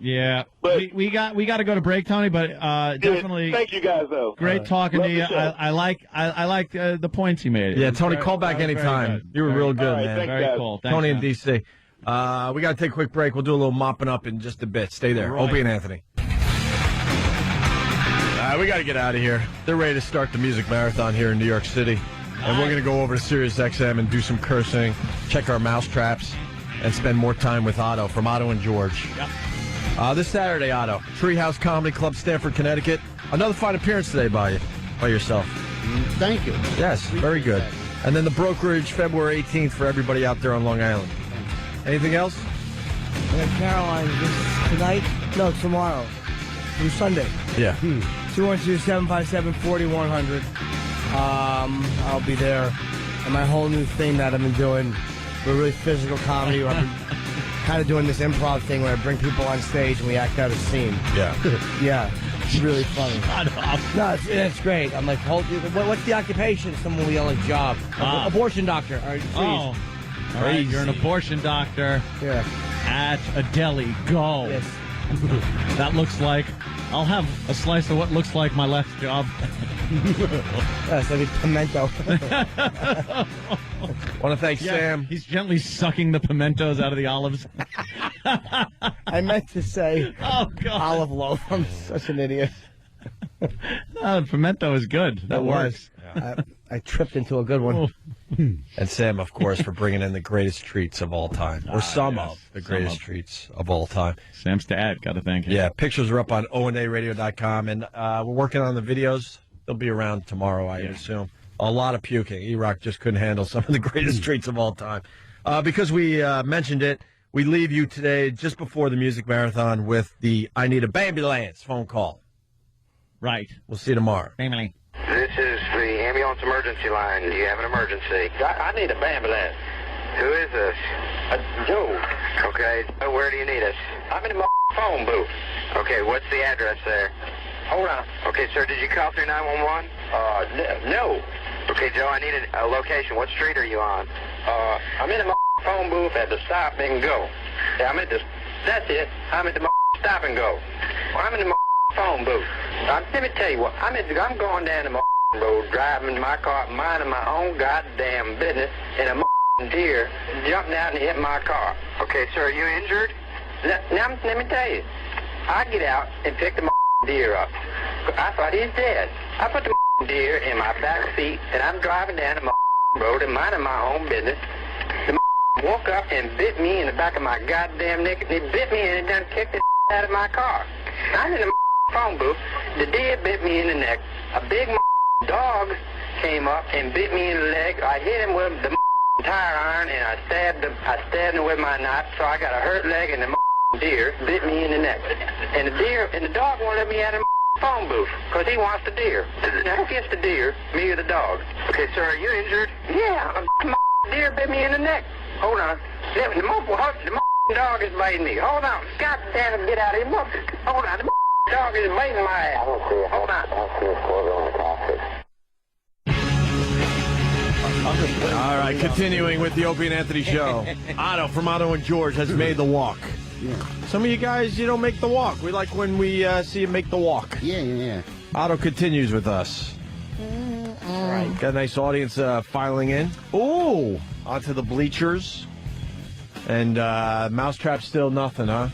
Yeah. But we got to go to break, Tony, but definitely. Thank you guys, though. Great talking to you. I like the points he made. Yeah, Tony, call back anytime. You were real good, man. Thanks, very guys. cool. Thanks, Tony man. in D.C. We got to take a quick break. We'll do a little mopping up in just a bit. Stay there. Right. Opie and Anthony. We got to get out of here. They're ready to start the music marathon here in New York City. And we're going to go over to Sirius XM and do some cursing, check our mouse traps, and spend more time with Otto from Otto and George. Yep. This Saturday, Otto, Treehouse Comedy Club, Stamford, Connecticut. Another fine appearance today by yourself. Thank you. Yes, very good. And then the brokerage, February 18th for everybody out there on Long Island. Anything else? Caroline, tonight? No, tomorrow. Through Sunday. Yeah. 212-757-4100. I'll be there. And my whole new thing that I've been doing, we're really physical comedy. Where I've been kind of doing this improv thing where I bring people on stage and we act out a scene. Yeah. Yeah. It's really funny. No, it's great. I'm like, what's the occupation? Someone will yell a job. Abortion doctor. All right, please. Oh. All right, you're an abortion doctor. Yeah. At a deli. Go. Yes. That looks like... I'll have a slice of what looks like my last job. Yes, I mean pimento. Want to thank Sam. He's gently sucking the pimentos out of the olives. I meant to say olive loaf. I'm such an idiot. No, pimento is good. That works. I tripped into a good one. And Sam, of course, for bringing in the greatest treats of all time. Or some of the greatest treats of all time. Sam's dad, got to thank him. Yeah, pictures are up on onaradio.com. And we're working on the videos. They'll be around tomorrow, I assume. A lot of puking. E-Rock just couldn't handle some of the greatest treats of all time. Because we mentioned it, we leave you today just before the music marathon with the I Need a Bambulance phone call. Right. We'll see you tomorrow. Family. This is the ambulance emergency line. Do you have an emergency? I need a ambulance. Who is this? Joe. Okay. Where do you need us? I'm in my phone booth. Okay, what's the address there? Hold on. Okay, sir, did you call through 911? No. Okay, Joe, I need a location. What street are you on? I'm in the phone booth at the Stop and Go. Yeah, that's it. I'm at the Stop and Go. Well, I'm in the phone booth. Let me tell you what. I'm going down the road, driving my car, minding my own goddamn business, and a deer jumped out and hit my car. Okay, sir, are you injured? Now, let me tell you. I get out and pick the deer up. I thought he's dead. I put the deer in my back seat, and I'm driving down the road and minding my own business. The woke up and bit me in the back of my goddamn neck. And he bit me and he done kicked the out of my car. I'm in the phone booth. The deer bit me in the neck. A big dog came up and bit me in the leg. I hit him with the tire iron, and I stabbed him with my knife. So I got a hurt leg, and the deer bit me in the neck. And the dog won't let me out of the phone booth because he wants the deer. Now who gets the deer? Me or the dog? Okay, sir, are you injured? Yeah, the deer bit me in the neck. Hold on. The dog is biting me. Hold on. God damn it, get out of here. Hold on. The dog is biting my ass. Hold on. All right, continuing with the Opie and Anthony Show. Otto from Otto and George has made the walk. Yeah. Some of you guys, you don't make the walk. We like when we see you make the walk. Yeah. Otto continues with us. All right, got a nice audience filing in. Ooh, onto the bleachers. And Mousetrap still nothing, huh?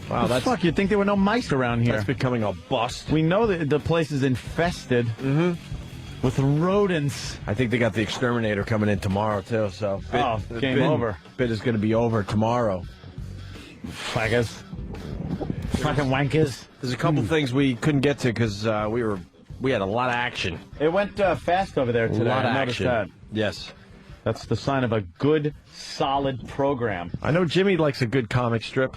Wow, that's... Fuck, you'd think there were no mice around here. That's becoming a bust. We know that the place is infested with rodents. I think they got the exterminator coming in tomorrow, too, so... Game over. Bit is going to be over tomorrow. Fuckers. Fucking wankers. There's a couple things we couldn't get to because we had a lot of action. It went fast over there today. A lot of I noticed action. that. Yes. That's the sign of a good, solid program. I know Jimmy likes a good comic strip.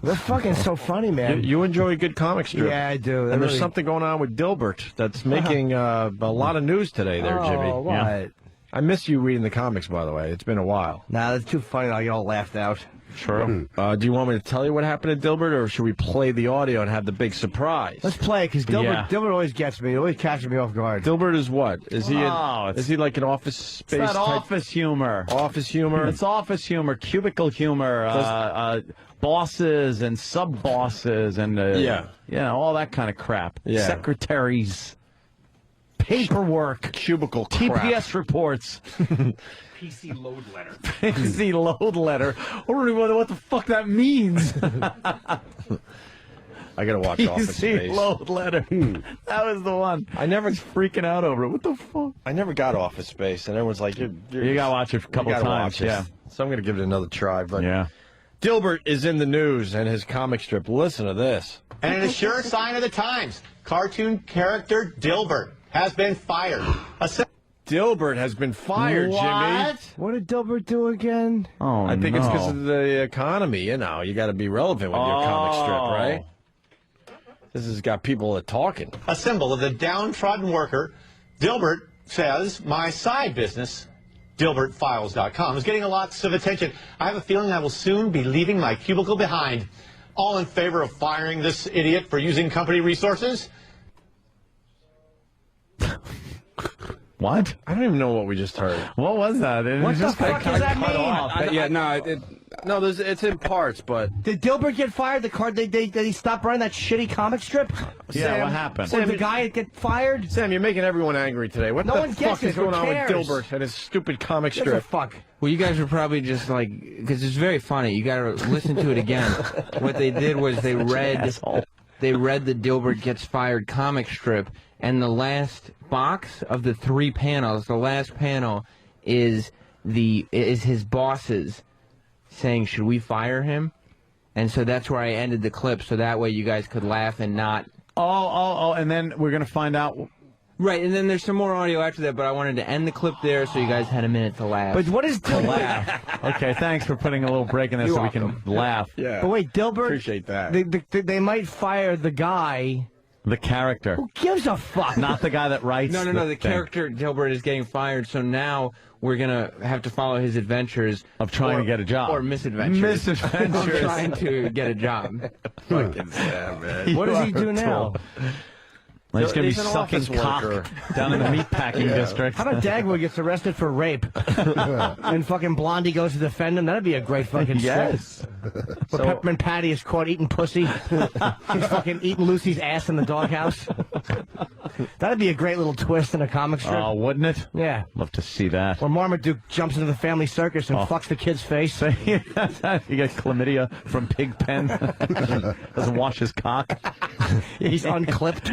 They're fucking so funny, man. You enjoy a good comic strip. Yeah, I do. And there's something going on with Dilbert that's making a lot of news today there, Jimmy. Oh, what? Yeah. I miss you reading the comics, by the way. It's been a while. Nah, that's too funny. I get all laughed out. Sure. Do you want me to tell you what happened to Dilbert, or should we play the audio and have the big surprise? Let's play it, because Dilbert always gets me. He always catches me off guard. Dilbert is what? Is he is he like an office space It's not type? office humor. Office humor? It's office humor, cubicle humor, bosses and sub-bosses and, all that kind of crap. Yeah. Secretaries, paperwork, cubicle crap. TPS reports. PC load letter. PC load letter. I don't even know what the fuck that means. I gotta watch Office Space. PC load letter. That was the one. I never freaking out over it. What the fuck? I never got Office Space, and everyone's like, you gotta watch it a couple times. Yeah. So I'm gonna give it another try. But yeah. Dilbert is in the news and his comic strip. Listen to this. And it is sure sign of the times. Cartoon character Dilbert has been fired. Dilbert has been fired, Jimmy. What did Dilbert do again? Oh, I think it's because of the economy. You know, you got to be relevant with your comic strip, right? This has got people talking. A symbol of the downtrodden worker. Dilbert says, my side business, DilbertFiles.com, is getting lots of attention. I have a feeling I will soon be leaving my cubicle behind. All in favor of firing this idiot for using company resources? What? I don't even know what we just heard. What was that? What the fuck does that mean? No, it's in parts, but... Did Dilbert get fired? Did he stop running that shitty comic strip? Yeah, Sam, what happened? Did the guy get fired? Sam, you're making everyone angry today. What No the one fuck gets is it. Who going on with cares? Dilbert and his stupid comic Gives a strip? fuck. Well, you guys were probably just like, because it's very funny. You got to listen to it again. What they did was they read the Dilbert Gets Fired comic strip, and the last box of the 3 panels, the last panel is his bosses saying, "Should we fire him?" And so that's where I ended the clip, so that way you guys could laugh and not. Oh, and then we're gonna find out. Right, and then there's some more audio after that, but I wanted to end the clip there so you guys had a minute to laugh. But what is Dilbert? Okay, thanks for putting a little break in there so we can laugh. Yeah. But wait, Dilbert. Appreciate that. They might fire the guy. The character. Who gives a fuck? Not the guy that writes. No. The character Dilbert is getting fired, so now we're gonna have to follow his adventures of trying to get a job or misadventures. Of trying to get a job. Fucking Sam, man. What does he do now? Like he's going to be He's an sucking office cock worker. down in the meatpacking district. How about Dagwood gets arrested for rape? And fucking Blondie goes to defend him? That'd be a great fucking Yes. Where Peppermint Patty is caught eating pussy. She's fucking eating Lucy's ass in the doghouse. That'd be a great little twist in a comic strip. Oh, wouldn't it? Yeah. Love to see that. Where Marmaduke jumps into the family circus and fucks the kid's face. You get chlamydia from Pigpen. Doesn't wash his cock. He's unclipped.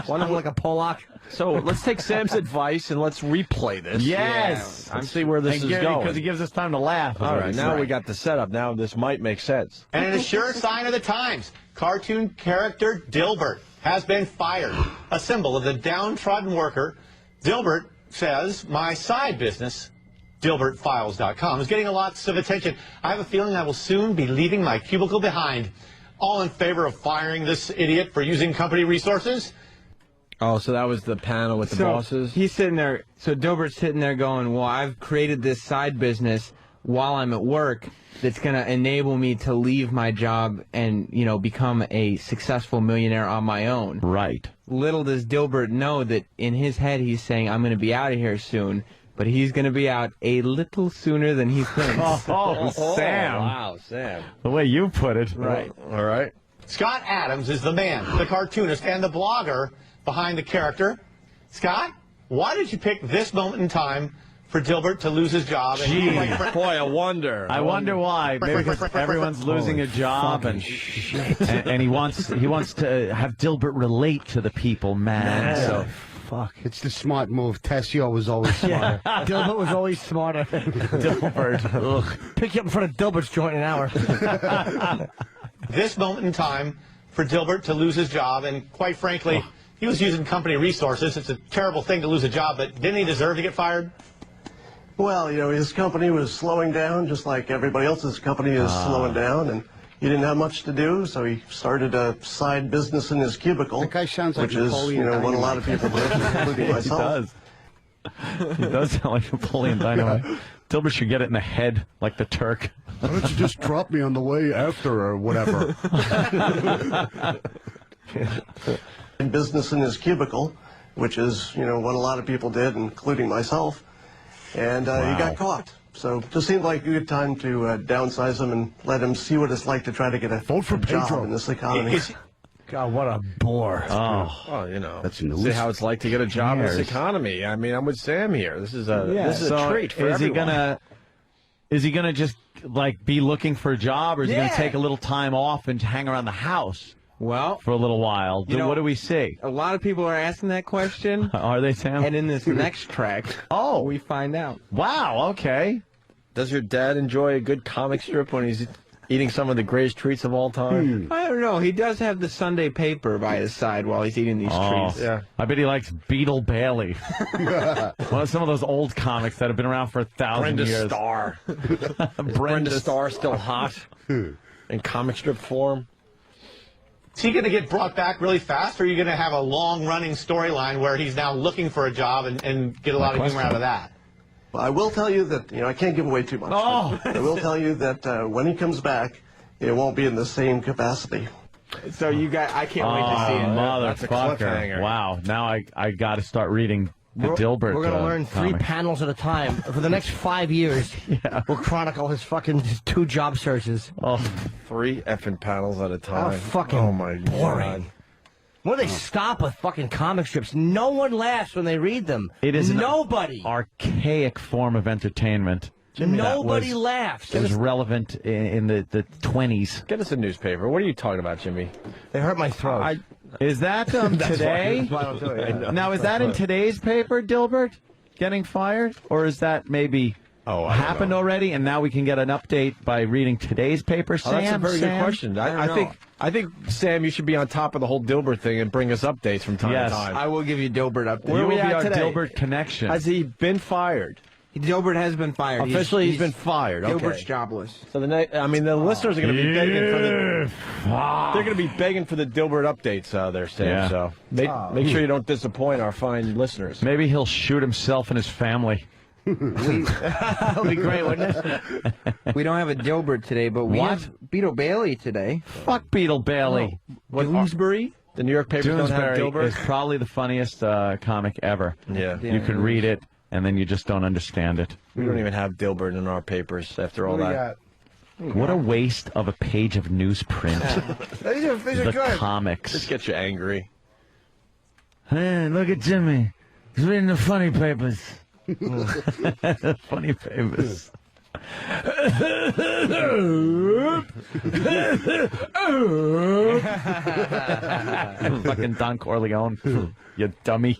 One of them like a Pollock. So let's take Sam's advice and let's replay this. Yes. Let's see where this is going. Because he gives us time to laugh. All right, now we got the setup. Now this might make sense. And in a sure sign of the times, cartoon character Dilbert has been fired. A symbol of the downtrodden worker, Dilbert says, my side business, DilbertFiles.com, is getting lots of attention. I have a feeling I will soon be leaving my cubicle behind. All in favor of firing this idiot for using company resources? Oh, so that was the panel with the bosses? He's sitting there, so Dilbert's sitting there going, well, I've created this side business while I'm at work that's going to enable me to leave my job and, you know, become a successful millionaire on my own. Right. Little does Dilbert know that in his head he's saying, I'm going to be out of here soon, but he's going to be out a little sooner than he thinks. Sam. Wow, Sam. The way you put it. Right. All right. Scott Adams is the man, the cartoonist, and the blogger behind the character. Scott, why did you pick this moment in time for Dilbert to lose his job? Boy, I wonder. I wonder why. Maybe because everyone's losing a job, and he wants to have Dilbert relate to the people, man. So Fuck. It's the smart move. Tessio was always smarter. Dilbert was always smarter. Dilbert. Ugh. Pick you up in front of Dilbert's joint in an hour. This moment in time for Dilbert to lose his job, and quite frankly, he was using company resources. It's a terrible thing to lose a job, but didn't he deserve to get fired? Well, you know, his company was slowing down just like everybody else's company is slowing down, and he didn't have much to do, so he started a side business in his cubicle. That guy sounds like which is, you know, what a lot of people do, including myself. He does sound like Napoleon Dynamite. Dilbert should get it in the head like the Turk. Why don't you just drop me on the way after or whatever? In business in his cubicle, which is, you know, what a lot of people did, including myself, and he got caught. So it just seemed like a good time to downsize him and let him see what it's like to try to get a job in this economy. God, what a bore. Oh, you know. That's see how it's like to get a job in this economy. I mean, I'm with Sam here. This is a treat for everyone. Is he gonna just like be looking for a job, or is he gonna take a little time off and hang around the house? Well, for a little while. What do we see? A lot of people are asking that question. Are they, Sam? And in this next track, we find out. Wow, okay. Does your dad enjoy a good comic strip when he's eating some of the greatest treats of all time? I don't know. He does have the Sunday paper by his side while he's eating these treats. Yeah. I bet he likes Beetle Bailey. Some of those old comics that have been around for 1,000 years. Starr. Brenda Starr still hot in comic strip form? Is he going to get brought back really fast, or are you going to have a long-running storyline where he's now looking for a job and get a lot of humor out of that? Well, I will tell you that, you know, I can't give away too much. I will tell you that when he comes back, it won't be in the same capacity. So I can't wait to see it. That's a cliffhanger. cliffhanger. Wow. Now I got to start reading the Dilbert. We're going to learn 3 panels at a time. For the next 5 years, we'll chronicle his fucking 2 job searches. 3 effing panels at a time. How fucking my boring. God. When do they stop with fucking comic strips? No one laughs when they read them. It is nobody. An archaic form of entertainment. Nobody laughs. It was relevant in the 20s. Get us a newspaper. What are you talking about, Jimmy? They hurt my throat. Is that today? Now, is that in today's paper, Dilbert, getting fired? Or is that maybe happened already, and now we can get an update by reading today's paper? Sam, that's a very good question. I think, Sam, you should be on top of the whole Dilbert thing and bring us updates from time to time. I will give you Dilbert updates. Where will be our Dilbert connection? Has he been fired? Dilbert has been fired. Officially, he's been fired. Dilbert's jobless. So the listeners are going to be begging for they're going to be begging for the Dilbert updates there, Sam. Yeah. So make sure you don't disappoint our fine listeners. Maybe he'll shoot himself and his family. That would be great, wouldn't it? We don't have a Dilbert today, but we have Beetle Bailey today. Fuck Beetle Bailey. Doonesbury? The New York papers don't have Doonesbury Dilbert? is probably the funniest comic ever. Yeah. You could read it, and then you just don't understand it. We don't even have Dilbert in our papers after all that. What a waste of a page of newsprint. These are The good. comics. This gets you angry. Hey, look at Jimmy. He's reading the funny papers. Funny papers. Fucking Don Corleone, you dummy.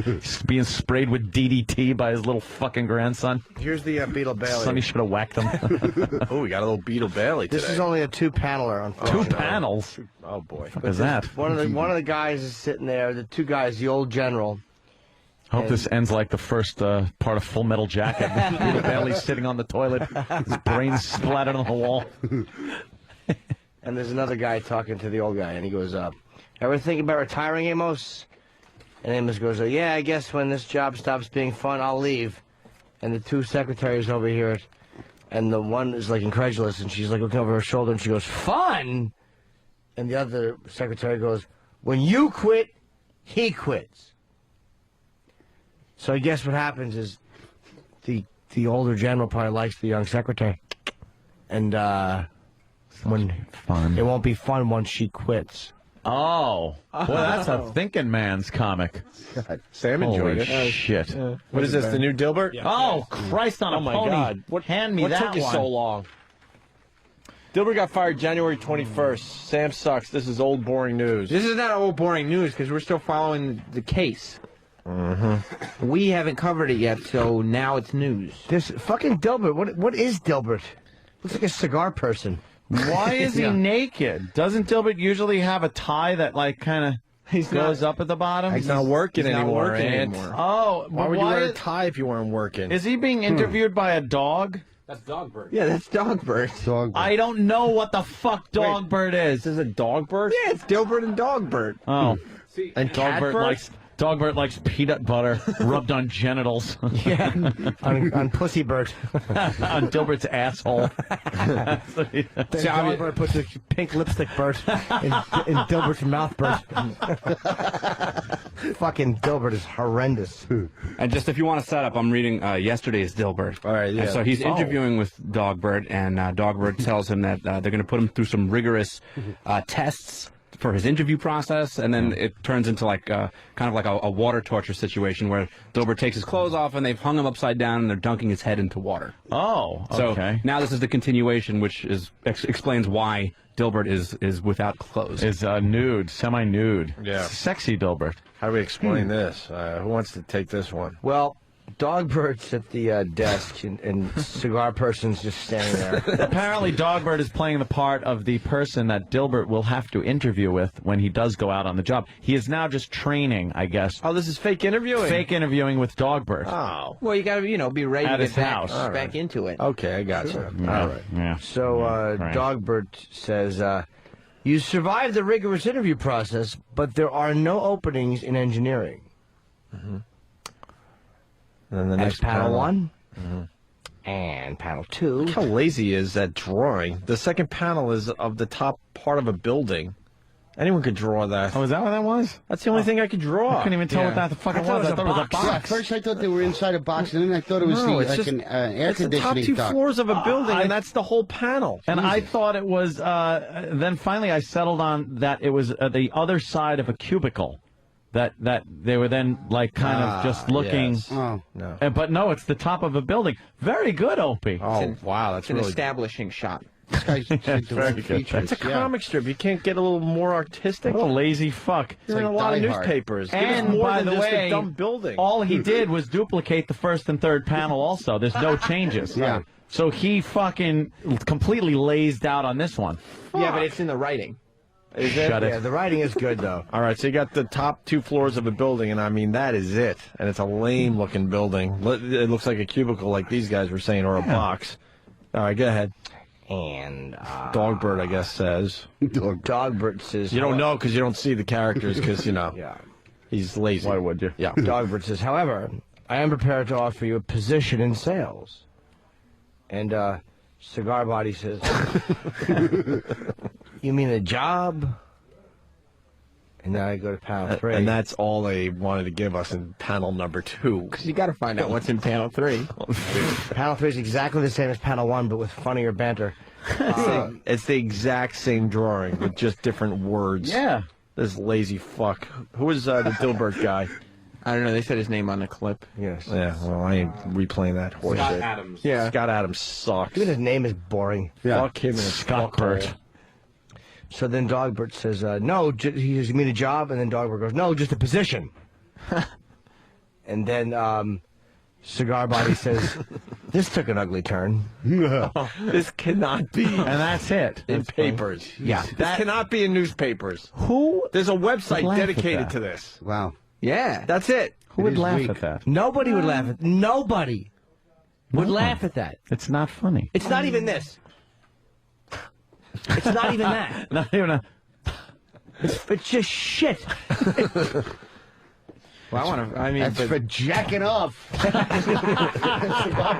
He's being sprayed with DDT by his little fucking grandson. Here's the Beetle Bailey. Sonny should have whacked him. Oh, we got a little Beetle Bailey today. This is only a two-paneler, unfortunately. Two panels? Oh, boy. What is that? One of the guys is sitting there. The two guys, the old general. Hope this ends like the first part of Full Metal Jacket. Beetle Bailey's sitting on the toilet, his brains splattered on the wall. And there's another guy talking to the old guy, and he goes, ever think about retiring, Amos? And Amos goes, yeah, I guess when this job stops being fun, I'll leave. And the two secretaries over here, and the one is like incredulous, and she's like looking over her shoulder, and she goes, fun? And the other secretary goes, when you quit, he quits. So I guess what happens is the older general probably likes the young secretary. And when fun. It won't be fun once she quits. Oh, well, that's a thinking man's comic. God, Sam enjoyed it. Shit. What is this, the new Dilbert? Yeah. Oh, Christ on a my pony. God. Hand me what that took you one. so long? Dilbert got fired January 21st. Sam sucks. This is old, boring news. This is not old, boring news because we're still following the case. Mm-hmm. We haven't covered it yet, so now it's news. This fucking Dilbert. What is Dilbert? Looks like a cigar person. Why is he naked? Doesn't Dilbert usually have a tie that, like, kind of goes up at the bottom? He's not working anymore, Ant. Ant. Oh, Why would you wear a tie if you weren't working? Is he being interviewed by a dog? That's Dogbert. Yeah, that's Dogbert. I don't know what the fuck Dogbert is. This is a Dogbert? Yeah, it's Dilbert and Dogbert. Oh. And Dogbert likes peanut butter rubbed on genitals. Yeah, on Pussybert. On Dilbert's asshole. Dogbert puts a pink lipstick bird in Dilbert's mouth bird. Fucking Dilbert is horrendous. And just if you want to set up, I'm reading yesterday's Dilbert. All right, yeah. And so he's interviewing with Dogbert, and Dogbert tells him that they're going to put him through some rigorous tests for his interview process, and then it turns into like kind of like a water torture situation where Dilbert takes his clothes off and they've hung him upside down and they're dunking his head into water. Oh, okay. So now this is the continuation, which is explains why Dilbert is without clothes. Is nude, semi-nude. Yeah. Sexy Dilbert. How do we explain this? Who wants to take this one? Well, Dogbert's at the desk, and cigar person's just standing there. Apparently, Dogbert is playing the part of the person that Dilbert will have to interview with when he does go out on the job. He is now just training, I guess. Oh, this is fake interviewing? Fake interviewing with Dogbert. Oh. Well, you got to, be ready At to his get house. back into it. Okay, I got you. Yeah. All right. Yeah. So Right. Dogbert says, you survived the rigorous interview process, but there are no openings in engineering. Mm-hmm. And then the That's next panel one. Mm-hmm. And panel two. Look how lazy is that drawing. The second panel is of the top part of a building. Anyone could draw that. Oh, is that what that was? That's the only thing I could draw. I couldn't even tell what that the fuck it was. I thought it was a box. Yeah, at first I thought they were inside a box, and then I thought it was an air it's the conditioning top two duct. floors of a building, and that's the whole panel. And I thought it was, then finally I settled on that it was the other side of a cubicle. That they were then like kind of just looking. Yes. Oh. No. But no, it's the top of a building. Very good, Opie. Oh, wow. That's It's an really establishing shot. This guy's very good. features. That's a comic strip. You can't get a little more artistic? What a lazy fuck. You're in a like lot of Die Hard. newspapers. Give us And more by than the just way, a dumb building. all he did was duplicate the first and third panel also. There's no changes. Yeah. So he fucking completely lazed out on this one. Yeah, but it's in the writing. Is it? Shut it. Yeah, the writing is good, though. All right, so you got the top two floors of a building, and I mean, that is it. And it's a lame-looking building. It looks like a cubicle, like these guys were saying, or a box. All right, go ahead. And Dogbert, I guess, says. Dogbert says... You don't know because you don't see the characters because, Yeah. he's lazy. Why would you? Yeah. Dogbert says, however, I am prepared to offer you a position in sales. And Cigar Body says, you mean a job? And now I go to panel 3. And that's all they wanted to give us in panel number 2. Because you got to find out what's in panel 3. Panel 3 is exactly the same as panel 1, but with funnier banter. It's the exact same drawing with just different words. Yeah. This lazy fuck. Who is the Dilbert guy? I don't know. They said his name on the clip. Yes. Yeah, well, I ain't replaying that horse Scott shit. Adams. Yeah. Scott Adams sucks. Even his name is boring. Yeah. Fuck him and Scott Burt. So then Dogbert says, no, he says, you mean a job? And then Dogbert goes, no, just a position. And then Cigar Body says, this took an ugly turn. This cannot be. And that's it. In papers. Yeah. This cannot be in newspapers. Who? There's a website laugh at dedicated that? to this. Wow. Yeah. That's it. Who would laugh at that? Nobody would laugh at Nobody would laugh at that. It's not funny. It's not even this. It's not even that. Not even a... It's just shit. Well, I want to. I mean, That's for jacking off. Cigar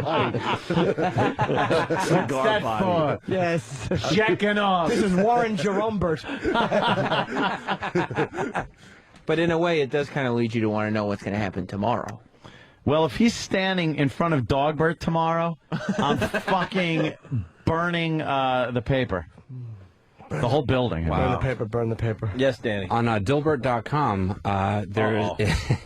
Body. What's that for? Yes. Jacking off. This is Warren Jerombert. but in a way, it does kind of lead you to want to know what's going to happen tomorrow. Well, if he's standing in front of Dogbert tomorrow, I'm fucking burning the paper. The whole building. Burn the paper, burn the paper. Yes, Danny. On Dilbert.com, there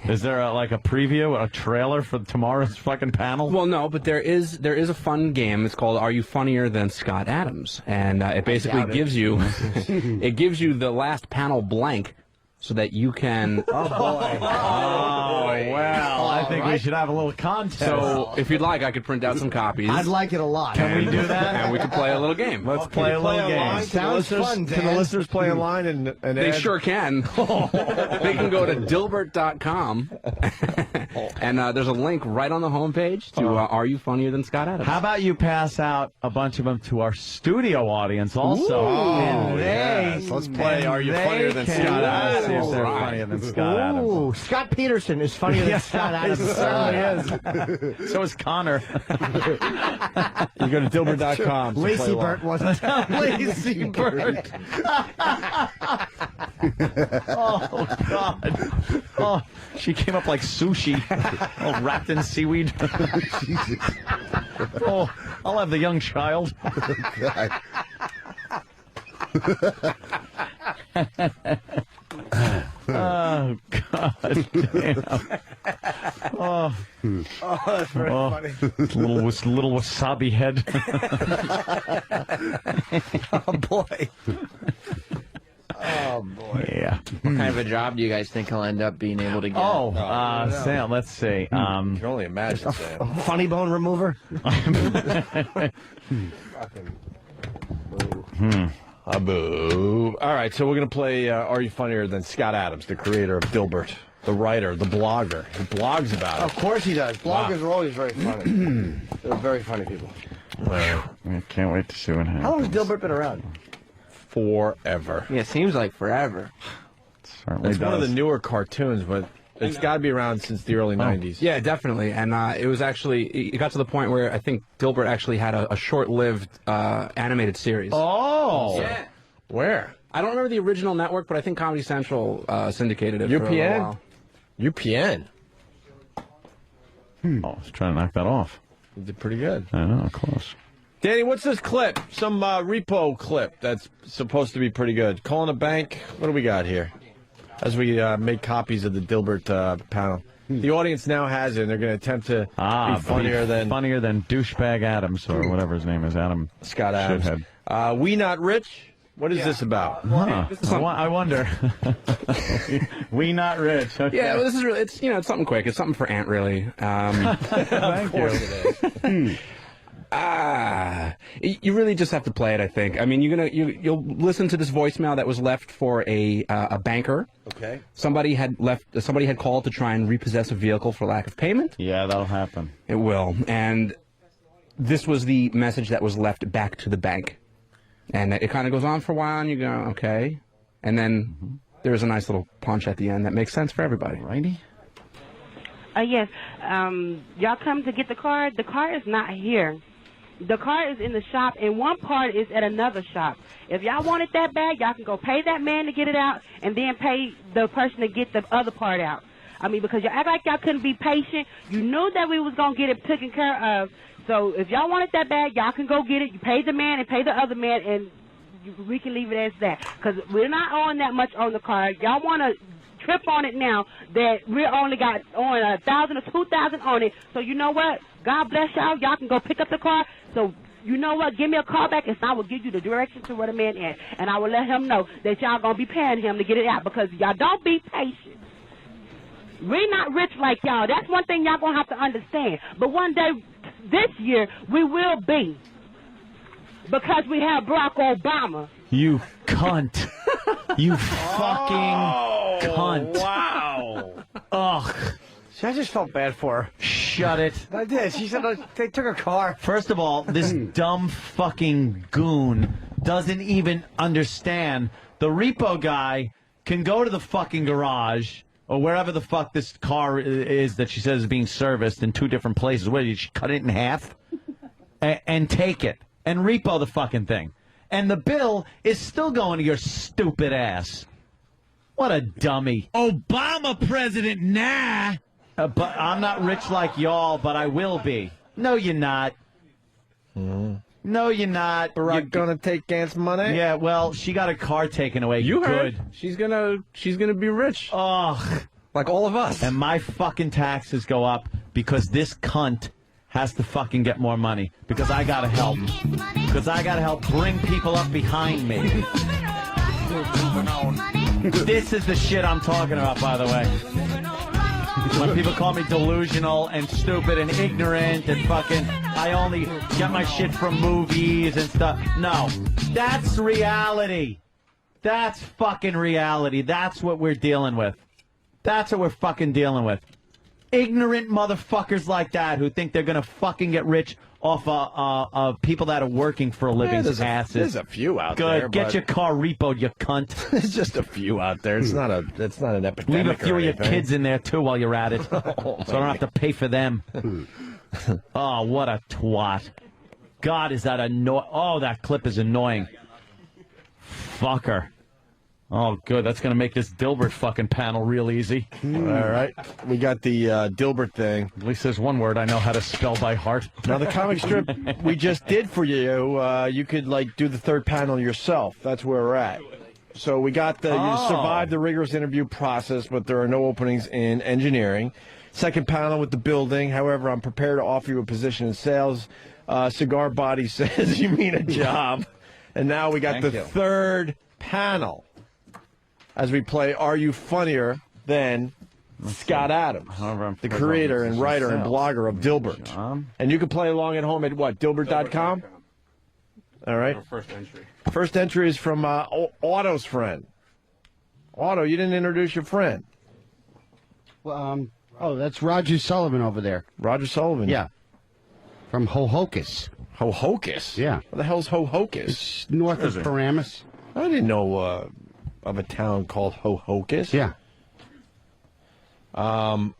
is there like a preview, a trailer for tomorrow's fucking panel? Well, no, but there is a fun game. It's called "Are You Funnier Than Scott Adams?" And it basically gives you it gives you the last panel blank, so that you can. Oh boy! Oh well, I think we should have a little contest. So, if you'd like, I could print out some copies. I'd like it a lot. Can we do that? And we can play a little game. Let's play a little game. Sounds fun, Dan. Can the listeners play online and They sure can. They can go to Dilbert.com, and there's a link right on the homepage to "Are You Funnier Than Scott Adams?" How about you pass out a bunch of them to our studio audience also? Oh, yes. Let's play "Are You Funnier Than Scott Adams?" See if they're funnier than Scott Adams. Ooh, Scott Peterson is funnier than Scott Adams. He certainly is. So is Connor. You go to Dilbert.com. Lacey Burt wasn't. Lazy Bird. Oh, God. Oh, she came up like sushi, all wrapped in seaweed. Oh, I'll have the young child. Oh, God damn. Oh, that's very funny. Little wasabi head. Oh, boy. Oh, boy. Yeah. What kind of a job do you guys think he'll end up being able to get? Oh, Sam, let's see. You can only imagine, Sam. Funny bone remover? Boo. All right, so we're going to play Are You Funnier Than Scott Adams, the creator of Dilbert, the writer, the blogger. He blogs about it. Of course he does. Bloggers are always very funny. They're very funny people. I can't wait to see what happens. How long has Dilbert been around? Forever. Yeah, it seems like forever. Certainly It's does. one of the newer cartoons, but it's got to be around since the early 90s. Yeah, definitely. And it was actually, it got to the point where I think Dilbert actually had a short-lived animated series. Oh! Yeah. Where? I don't remember the original network, but I think Comedy Central syndicated it for a UPN? while. UPN? Oh, I was trying to knock that off. You did pretty good. I know, close. Danny, what's this clip? Some repo clip that's supposed to be pretty good. Calling a bank. What do we got here? As we make copies of the Dilbert panel. The audience now has it, and they're going to attempt to be funnier than douchebag Adams, or whatever his name is, Adam Scott Adams. Shithead. We Not Rich? What is this about? Huh. I wonder. We Not Rich. Okay. Yeah, well, this is really, it's something quick. It's something for Aunt, really. Thank you. You really just have to play it, I think. I mean, you'll listen to this voicemail that was left for a banker. Okay. Somebody had called to try and repossess a vehicle for lack of payment. Yeah, that'll happen. It will. And this was the message that was left back to the bank. And it kind of goes on for a while, and you go, okay. And then there's a nice little punch at the end that makes sense for everybody. Righty? Yes. Y'all come to get the car? The car is not here. The car is in the shop, and one part is at another shop. If y'all want it that bad, y'all can go pay that man to get it out, and then pay the person to get the other part out. I mean, because you act like y'all couldn't be patient. You knew that we was going to get it taken care of. So if y'all want it that bad, y'all can go get it. You pay the man and pay the other man, and we can leave it as that. Because we're not owing that much on the car. Y'all want to trip on it now that we're only got on $1,000 or $2,000 on it. So you know what? God bless y'all. Y'all can go pick up the car. So you know what? Give me a call back, and I will give you the direction to where the man is. And I will let him know that y'all going to be paying him to get it out, because y'all don't be patient. We're not rich like y'all. That's one thing y'all going to have to understand. But one day, this year, we will be. Because we have Barack Obama. You cunt. You fucking cunt. Wow. Ugh. I just felt bad for her. Shut it. I did. She said they took her car. First of all, this dumb fucking goon doesn't even understand. The repo guy can go to the fucking garage or wherever the fuck this car is that she says is being serviced in 2 different places. What, did she cut it in half? And take it. And repo the fucking thing. And the bill is still going to your stupid ass. What a dummy. Obama president, nah. But I'm not rich like y'all, but I will be. No, you're not. No, you're not. Barack gonna take Gant's money? Yeah, well, she got her car taken away. You heard. Good. She's gonna be rich. Ugh. Like all of us. And my fucking taxes go up because this cunt has to fucking get more money. Because I gotta help. Because I gotta help bring people up behind me. This is the shit I'm talking about, by the way. When people call me delusional and stupid and ignorant and fucking, I only get my shit from movies and stuff. No, that's reality. That's fucking reality. That's what we're dealing with. That's what we're fucking dealing with. Ignorant motherfuckers like that who think they're gonna fucking get rich off of people that are working for a living. Asses. There's a few out there. there. Good. Get your car repoed, you cunt. There's just a few out there. It's not an epidemic. Leave a few of your kids in there too while you're at it, so I don't have to pay for them. Oh, what a twat! God, is that annoying? Oh, that clip is annoying. Fucker. Oh, good. That's going to make this Dilbert fucking panel real easy. All right. We got the Dilbert thing. At least there's one word I know how to spell by heart. Now, the comic strip we just did for you, you could, like, do the third panel yourself. That's where we're at. So we got you survived the rigorous interview process, but there are no openings in engineering. Second panel with the building. However, I'm prepared to offer you a position in sales. Cigar Body says you mean a job. And now we got third panel. As we play Are You Funnier Than Scott Adams, the creator and writer and blogger of Dilbert. And you can play along at home at what, Dilbert.com? All right. First entry. First entry is from Otto's friend. Otto, you didn't introduce your friend. Well, that's Roger Sullivan over there. Roger Sullivan? Yeah. From Ho-Hocus. Ho-Hocus? Yeah. What the hell's Ho-Hocus? It's north of Paramus. I didn't know of a town called Ho-Hocus. Yeah. Danny,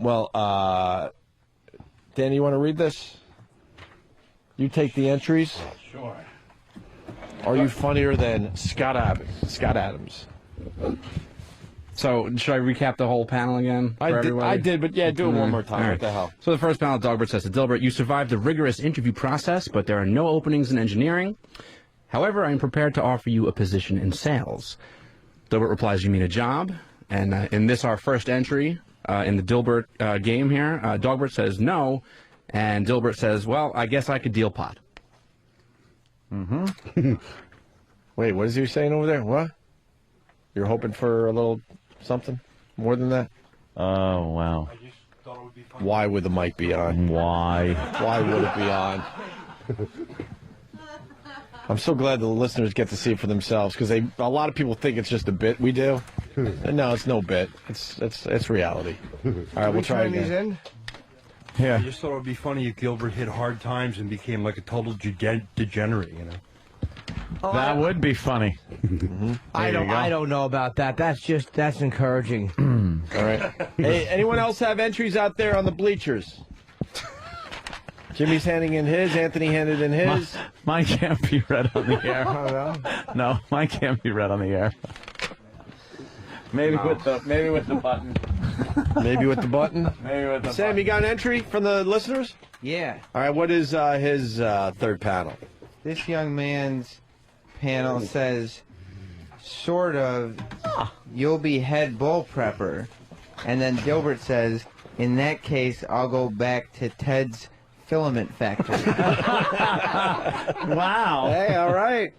you want to read this? You take the entries. Sure. Are you funnier than Scott Adams? So, should I recap the whole panel again? I did, but yeah, do it one more time. Right. What the hell? So the first panel, Dogbert says to Dilbert, you survived the rigorous interview process, but there are no openings in engineering. However, I am prepared to offer you a position in sales. Dilbert replies, you mean a job? And in this, our first entry in the Dilbert game here, Dogbert says no, and Dilbert says, well, I guess I could deal pot. Mm-hmm. Wait, what is he saying over there? What? You're hoping for a little something more than that? Oh, wow. Why would the mic be on? Why? Why would it be on? I'm so glad the listeners get to see it for themselves, because a lot of people think it's just a bit we do. And no, it's no bit. It's reality. All right, we'll try again. Yeah. I just thought it would be funny if Gilbert hit hard times and became like a total degenerate, you know. That would be funny. I don't know about that. That's encouraging. All right. Hey, anyone else have entries out there on the bleachers? Jimmy's handing in his. Anthony handed in his. Mine can't be read on the air. Oh, no? No, mine can't be read on the air. Maybe with the button. Maybe with the button. Maybe with the Sam, button. you got an entry from the listeners? Yeah. All right, what is his third panel? This young man's panel says, sort of, you'll be head bull prepper. And then Dilbert says, in that case, I'll go back to Ted's filament factory. Wow. Hey, all right.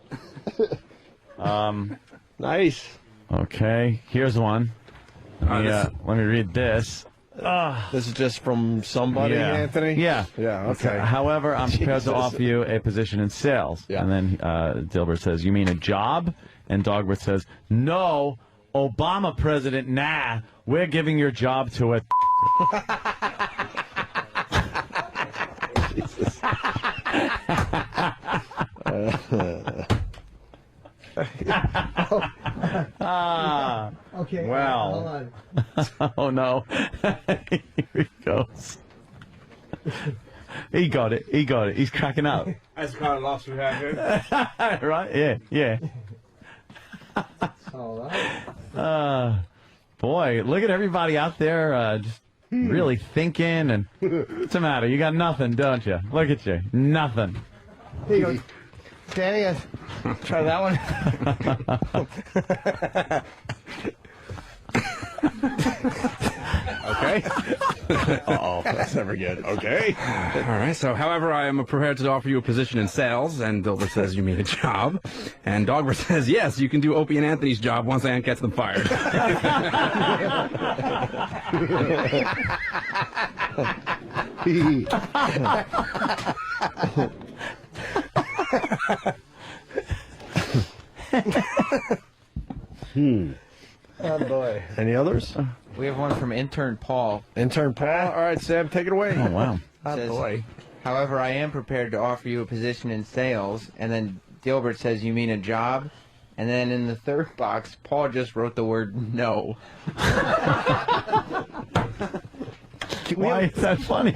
Nice. Okay, here's one. Let me read this. This is just from somebody, Anthony? Yeah. Yeah, okay. However, I'm prepared to Jesus. offer you a position in sales. Yeah. And then Dilbert says, you mean a job? And Dogbert says, no, Obama president, nah. We're giving your job to a... Jesus. Okay. Well. Hold on. Oh, no. Here he goes. He got it. He's cracking up. That's the kind of laughs we have here. Right? Yeah. All right. Boy, look at everybody out there just really thinking. And what's the matter? You got nothing, don't you? Look at you. Nothing. Here you go. Danny, try that one. Okay. Uh-oh, that's never good. Okay. All right, so however, I am prepared to offer you a position in sales, and Dilbert says you mean a job, and Dogbert says, yes, you can do Opie and Anthony's job once Aunt gets them fired. Oh, boy. Any others? We have one from intern Paul. Intern Paul? All right, Sam, take it away. Oh, wow. Says, boy. however, I am prepared to offer you a position in sales. And then Dilbert says, you mean a job? And then in the third box, Paul just wrote the word no. Why is that funny?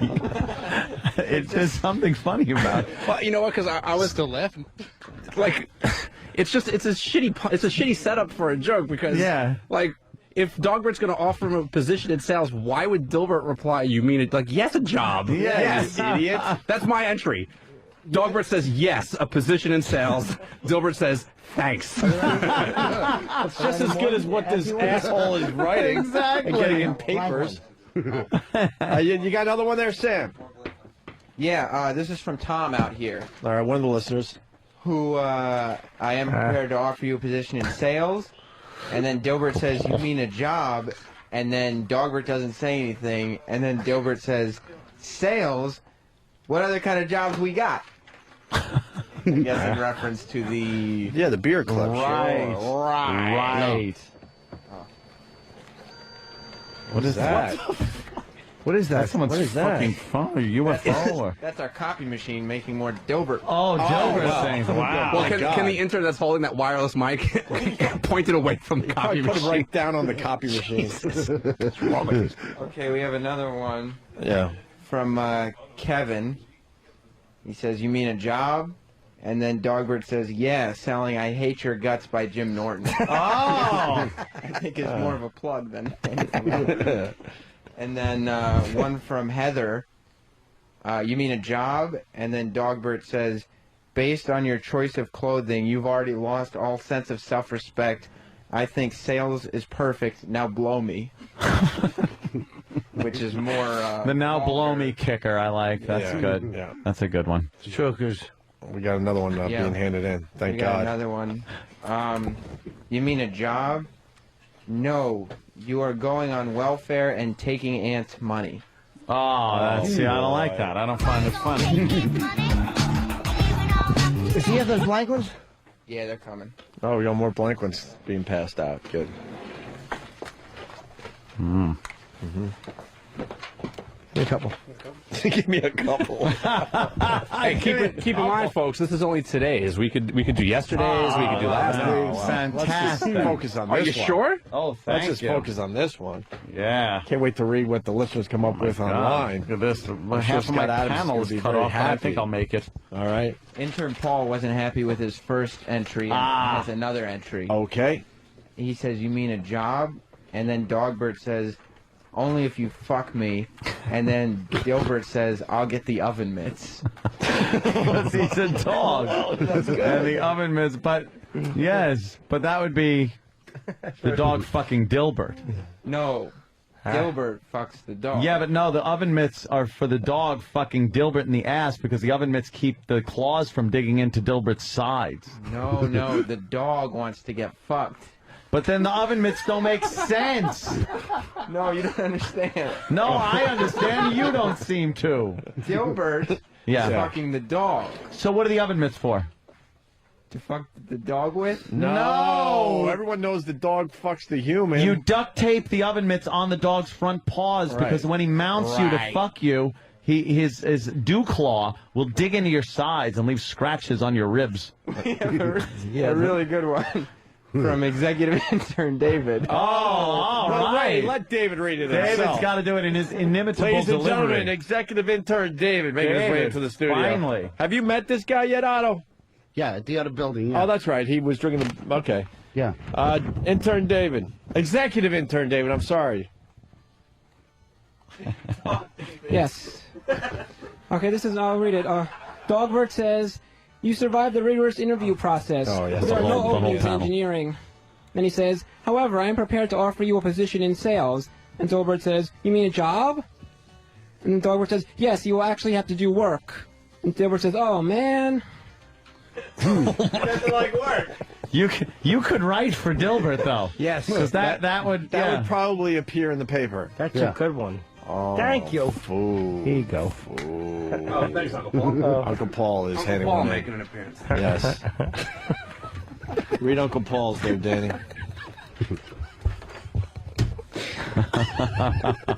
There's something funny about it. Well, you know what? Because I was still laughing. Like, it's a shitty setup for a joke because, like, if Dogbert's going to offer him a position in sales, why would Dilbert reply, you mean it? Like, yes, a job. Yes, idiot. That's my entry. Dogbert says, yes, a position in sales. Dilbert says, thanks. It's just as good as what this asshole is writing. Exactly. And getting in papers. You got another one there, Sam? Yeah, this is from Tom out here. All right, one of the listeners. Who, I am prepared to offer you a position in sales. And then Dilbert says, you mean a job. And then Dogbert doesn't say anything. And then Dilbert says, sales? What other kind of jobs we got? I guess in reference to the... Yeah, the beer club. Right. What is that? What is that? That's someone's what is that? fucking phone or UFO or... That's our copy machine making more Dilbert. Oh, Dilbert things. Wow. Well, can the intern that's holding that wireless mic point it away from the copy Put it machine? right down on the copy machine. What's wrong with you? Okay, we have another one. Yeah. From Kevin. He says, you mean a job? And then Dogbert says, yeah, selling I Hate Your Guts by Jim Norton. Oh! I think it's more of a plug than anything else. And then one from Heather, you mean a job? And then Dogbert says, based on your choice of clothing, you've already lost all sense of self-respect. I think sales is perfect. Now blow me. Which is more... the now vulgar. blow me kicker I like. That's good. Yeah. That's a good one. Chokers. We got another one being handed in. Thank We got God. another one. You mean a job? No. You are going on welfare and taking Aunt's money. Oh, that's, see, I don't like that. I don't find it funny. Does he have those blank ones? Yeah, they're coming. Oh, we got more blank ones being passed out. Good. a couple. Give me a couple. Hey, keep in mind, folks, this is only today's. We could do yesterday's. We could do last week's. Fantastic. Let's just focus on this Are one. you sure? Oh, Let's just focus on this one. Yeah. Can't wait to read what the listeners come up with online. Look at this. Half of my panel is cut off. I think I'll make it. All right. Intern Paul wasn't happy with his first entry and has another entry. Okay. He says, "You mean a job?" And then Dogbert says, "Only if you fuck me." And then Dilbert says, "I'll get the oven mitts." He's a dog. That's good. And the oven mitts, but yes, but that would be the dog fucking Dilbert. No. Dilbert fucks the dog. Yeah, but no, the oven mitts are for the dog fucking Dilbert in the ass because the oven mitts keep the claws from digging into Dilbert's sides. No, the dog wants to get fucked. But then the oven mitts don't make sense. No, you don't understand. No, I understand. You don't seem to. Dilbert is fucking the dog. So what are the oven mitts for? To fuck the dog with? No. Everyone knows the dog fucks the human. You duct tape the oven mitts on the dog's front paws because when he mounts you to fuck you, his dew claw will dig into your sides and leave scratches on your ribs. A really good one. From executive intern David. Oh, all right. Let David read it David's himself. got to do it in his inimitable Ladies and delivery. gentlemen, executive intern David making his way into the studio. Finally. Have you met this guy yet, Otto? Yeah, at the other building. Yeah. Oh, that's right. He was drinking the... Okay. Yeah. Intern David. Executive intern David, I'm sorry. Yes. Okay, I'll read it. Dogbert says, "You survived the rigorous interview process. Oh, yes. There are no The whole openings in panel. engineering." Then he says, "However, I am prepared to offer you a position in sales." And Dogbert says, "You mean a job?" And then Dogbert says, "Yes, you will actually have to do work." And Dogbert says, "Oh, man." Doesn't like work. You could write for Dilbert, though. Yes. Because that would probably appear in the paper. That's a good one. Oh, Thank you. Fool. Here you go. Fool. Oh, thanks, Uncle Paul. Uncle Paul is handing Paul one in. making an appearance. Yes. Read Uncle Paul's there, Danny.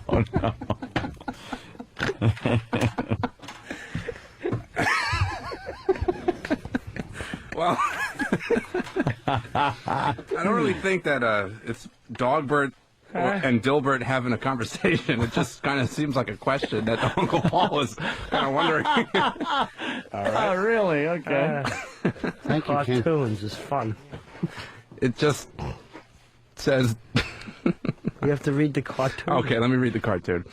Oh, no. Well, I don't really think that it's Dogbert and Dilbert having a conversation. It just kind of seems like a question that Uncle Paul is kind of wondering. All right. Oh, really? Okay. Thank you, Ken. Cartoons is fun. It just says... You have to read the cartoon. Okay, let me read the cartoon.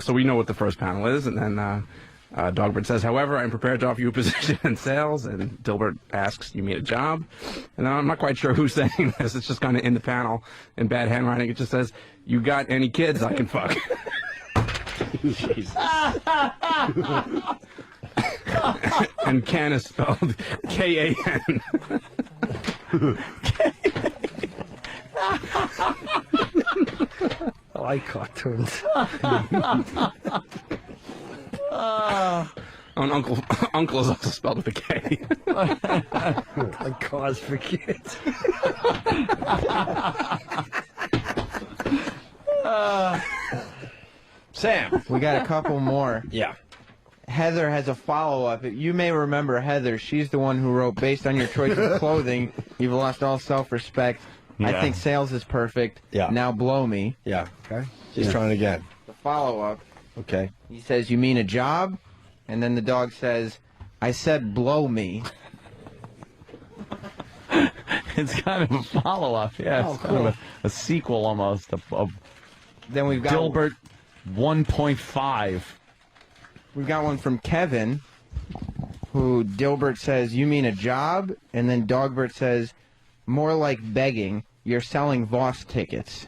So we know what the first panel is, and then Dogbert says, "However, I'm prepared to offer you a position in sales." And Dilbert asks, "You mean a job?" And I'm not quite sure who's saying this. It's just kind of in the panel in bad handwriting. It just says, "You got any kids I can fuck?" Jesus. And can is spelled K-A-N. I like cartoons. And Uncle is also spelled with a K. Like cars for kids. Sam. We got a couple more. Yeah. Heather has a follow-up. You may remember Heather. She's the one who wrote, "Based on your choice of clothing, you've lost all self-respect. I Yeah. think sales is perfect. Yeah. Now blow me." Yeah. Okay. She's trying again. The follow-up. Okay. He says, "You mean a job?" And then the dog says, "I said blow me." It's kind of a follow-up. Yeah, it's kind of a sequel almost of Then we've got Dilbert 1.5. We've got one from Kevin, who Dilbert says, "You mean a job?" And then Dogbert says, "More like begging. You're selling Voss tickets."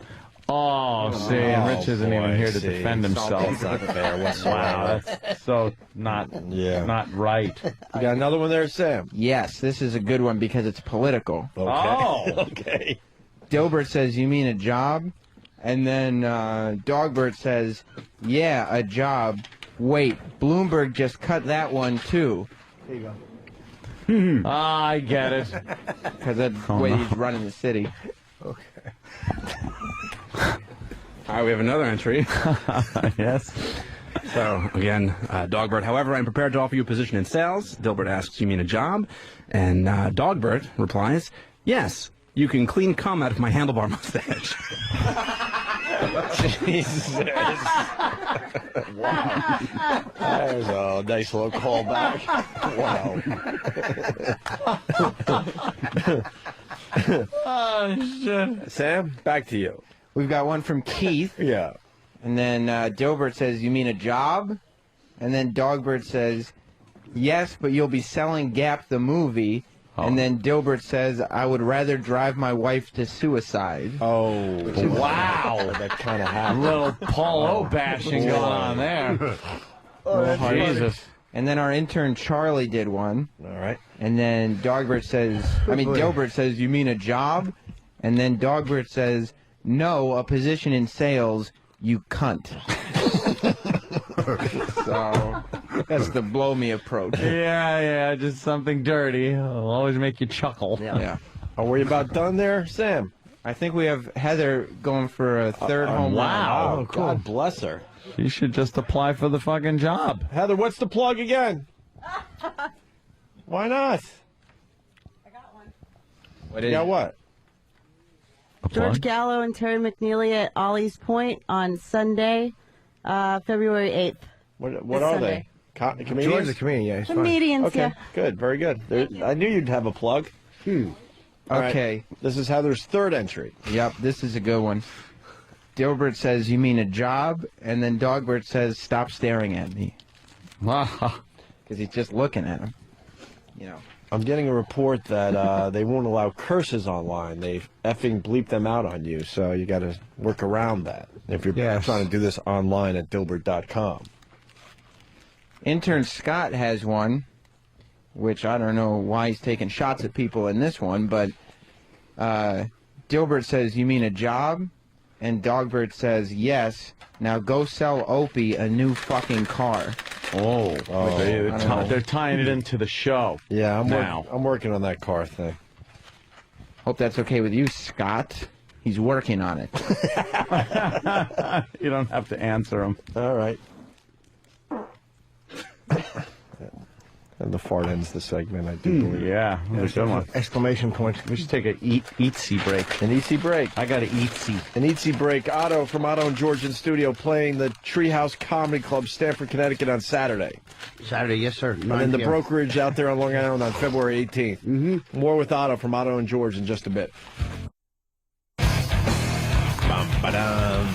Oh, see, and Rich isn't even here to defend himself. That's not fair whatsoever. Wow, that's so not right. You got another one there, Sam? Yes, this is a good one because it's political. Okay. Oh. Okay. Dilbert says, "You mean a job?" And then Dogbert says, "Yeah, a job. Wait, Bloomberg just cut that one too." There you go. I get it. Because that's the way he's running the city. Okay. All right, we have another entry. Yes. So, again, Dogbird, however, I'm prepared to offer you a position in sales. Dilbert asks, you mean a job? And Dogbird replies, yes, you can clean cum out of my handlebar mustache. Jesus. Wow. There's a nice little callback. Wow. Oh, shit. Sam, back to you. We've got one from Keith. Yeah. And then Dilbert says, you mean a job? And then Dogbird says, yes, but you'll be selling Gap the movie. Oh. And then Dilbert says, I would rather drive my wife to suicide. Oh, wow. That kind of happened. A little Paul O bashing going on there. Oh, Jesus. And then our intern Charlie did one. All right. And then Dilbert says, you mean a job? And then Dogbird says, no, a position in sales, you cunt. So that's the blow me approach. Yeah, just something dirty. It'll always make you chuckle. Yeah. Are we about done there, Sam? I think we have Heather going for a third home run. Wow. Oh, cool. God bless her. You should just apply for the fucking job. Heather, what's the plug again? Why not? I got one. What is you got what? George Gallo and Terry McNeely at Ollie's Point on Sunday, February 8th. What are Sunday. they? Comedians? George's a comedian, yeah. He's Comedians, okay, yeah. good, very good. I knew you'd have a plug. All Okay. right. This is Heather's third entry. Yep, this is a good one. Dilbert says, you mean a job? And then Dogbert says, stop staring at me. Because he's just looking at him. You know. I'm getting a report that they won't allow curses online. They effing bleep them out on you, so you got to work around that if you're trying to do this online at Dilbert.com. Intern Scott has one, which I don't know why he's taking shots at people in this one, but Dilbert says, you mean a job? And Dogbert says, yes. Now go sell Opie a new fucking car. They're tying it into the show. Yeah, I'm I'm working on that car thing. Hope that's okay with you, Scott. He's working on it. You don't have to answer him. All right. And the fart ends the segment, I do believe. Yeah, there's good one. Exclamation point. We should take a eatsy break. An easy break. I got an eatsy. An eatsy break. Otto from Otto and George in studio playing the Treehouse Comedy Club, Stamford, Connecticut on Saturday. Saturday, yes, sir. And then the brokerage out there on Long Island on February 18th. Mm-hmm. More with Otto from Otto and George in just a bit. Bum-ba-dum.